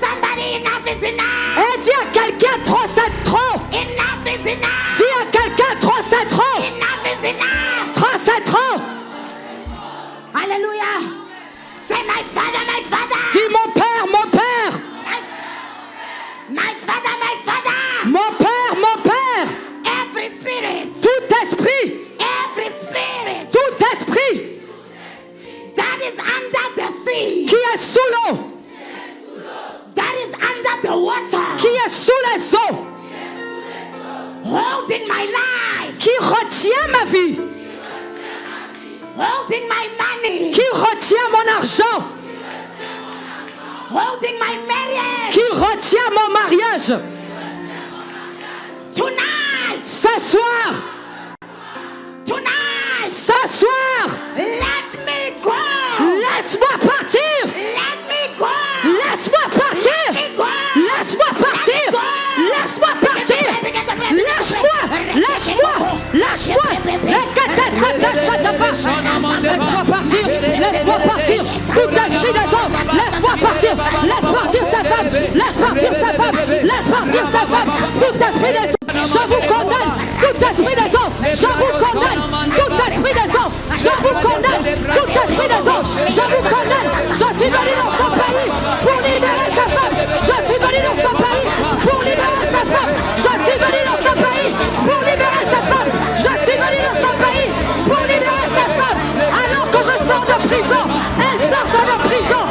Somebody, enough is enough. Et dis à quelqu'un, trop c'est trop. Enough is enough. Dis à quelqu'un, trop c'est trop. Enough is enough. Trop c'est trop. Hallelujah. Say, my father, my father. Dis mon père, mon père. My father, my father. Mon père, mon père. Every spirit. Tout esprit, Every spirit tout esprit that is under the sea. qui est sous l'eau, That is under the water. qui est sous les eaux, Holding my life. qui retient ma vie, Holding my money. qui retient mon argent, Holding my marriage. qui retient mon mariage. Tonight. Ce soir, Tonight. ce soir, Let me go. laisse-moi partir, Let me go. laisse-moi partir, Let me go. laisse-moi partir, laisse-moi partir, lâche-moi, lâche-moi, lâche-moi, laisse-moi partir, laisse-moi partir, tout esprit des hommes, laisse-moi partir, laisse partir sa femme, laisse partir sa femme, laisse partir sa femme, tout esprit des hommes, je vous condamne, tout esprit des hommes, je vous condamne, tout esprit des hommes, je vous condamne, tout esprit des hommes, je vous condamne, je suis venu dans son pays pour libérer sa femme, je suis venu dans son pays pour libérer sa femme, je suis venu dans son pays pour libérer sa femme, je suis venu dans son pays pour libérer sa femme, alors que je sors de prison, elle sort de prison,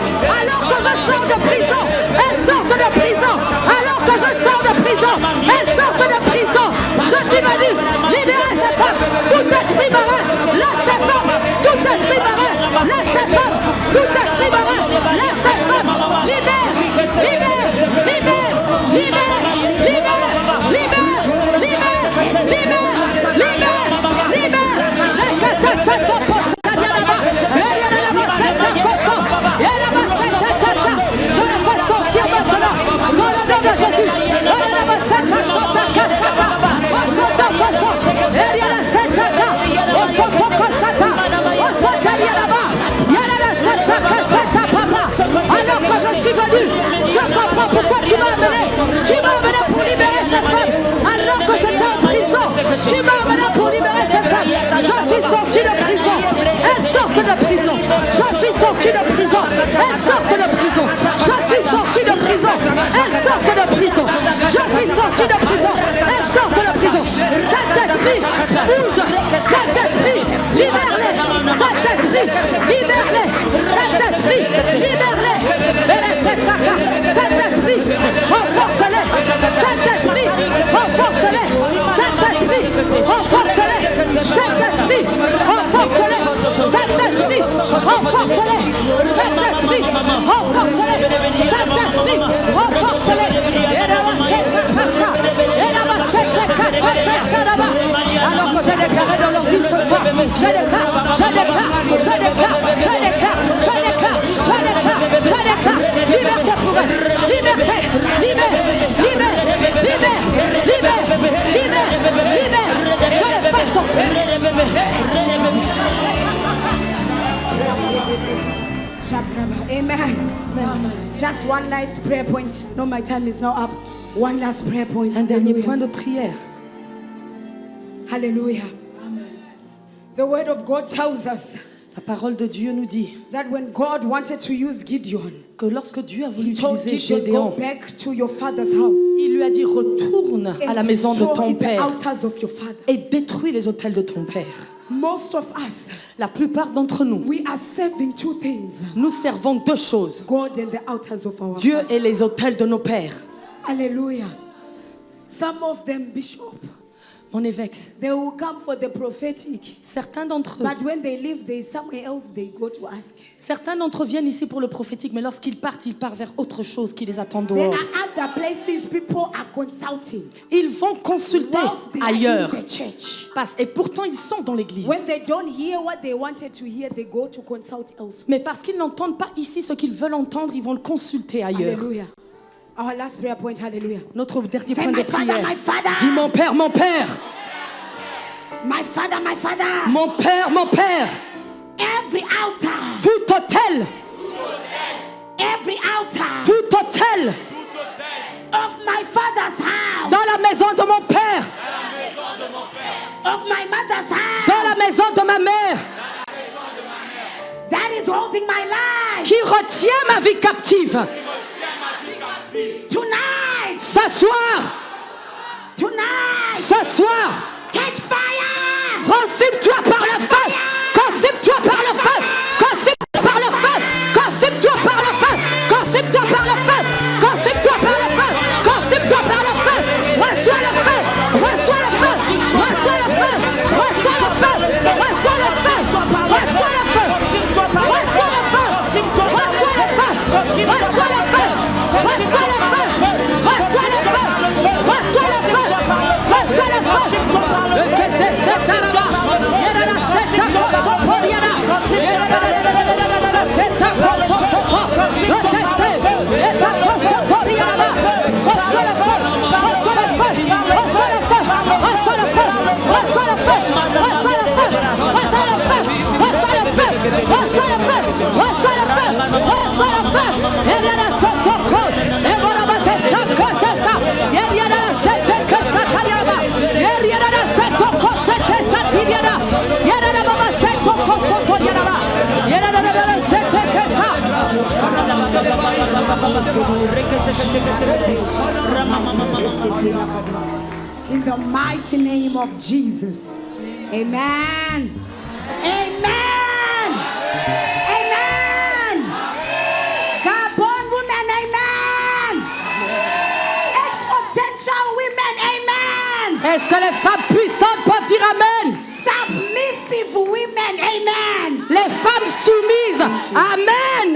de prison. Je suis sorti de prison. Elles sortent de prison. Je suis sorti de prison. Elles sortent de prison. Je suis sorti de prison. Elles sortent de prison. Saint-Esprit, bouge. Saint-Esprit, libère-les. Saint-Esprit, libère-les. Saint-Esprit, libère-les. Saint-Esprit, renforce-les. Saint-Esprit, renforce-les. Saint-Esprit, renforce-les. Saint-Esprit, renforce-les. Saint-Esprit, renforce-les. Saint-Esprit, renforce-les. Saint-Esprit, renforce-les. Alors que j'ai déclaré dans leur vie ce soir, je déclare liberté pour eux, liberté, libère, je les fais sortir. Amen. Just one last prayer point. No, my time is now up. One last prayer point. Un dernier point de prière. Hallelujah. The word of God tells us La parole de Dieu nous dit that when God wanted to use Gideon, que lorsque Dieu a voulu He told utiliser Gideon, Gédéon, go back to your father's house il lui a dit retourne à la and maison de ton destroy the père altars of your father. et détruis les autels de ton père. Most of us, La plupart d'entre nous, we are serving two things: nous servons deux choses, God and the altars of our Dieu father. et les autels de nos pères. Hallelujah. Some of them, Bishop, Mon évêque, they will come for the prophetic, certains d'entre eux, but when they leave, there is somewhere else they go to ask. certains d'entre eux viennent ici pour le prophétique, mais lorsqu'ils partent vers autre chose qui les attend There dehors. are other places people are consulting Ils vont consulter whilst they are ailleurs. in the church. Et pourtant, ils sont dans l'église. When they don't hear what they wanted to hear, they go to consult elsewhere. Mais parce qu'ils n'entendent pas ici ce qu'ils veulent entendre, ils vont le consulter ailleurs. Hallelujah. Our last prayer point, hallelujah. Notre dernier Say, point de my father, prière. my father. Dis mon père, mon père. My father, my father. Mon père, mon père. Every altar, Tout hôtel, every altar tout hôtel of my father's house, dans la maison de mon père, of my mother's dans la house, maison de ma mère, that is holding my life qui retient ma vie captive. tonight, Ce soir, catch fire, consume-toi par le feu, consume-toi par le feu, consume-toi par le feu, consume-toi par le feu, consume-toi par le feu, consume-toi par le feu, consume-toi par le feu, reçois le feu, reçois le feu, reçois le feu, reçois le feu, reçois le feu, reçois le feu, reçois le feu, reçois le feu, reçois le feu, reçois le feu, reçois le feu, reçois le feu, reçois le feu, reçois le feu. In the mighty name of Jesus. Amen. Amen. Amen. Gabon women, amen. Exponential women, amen. Est-ce que les femmes puissantes peuvent dire amen? Submissive women, amen. Les femmes soumises, amen.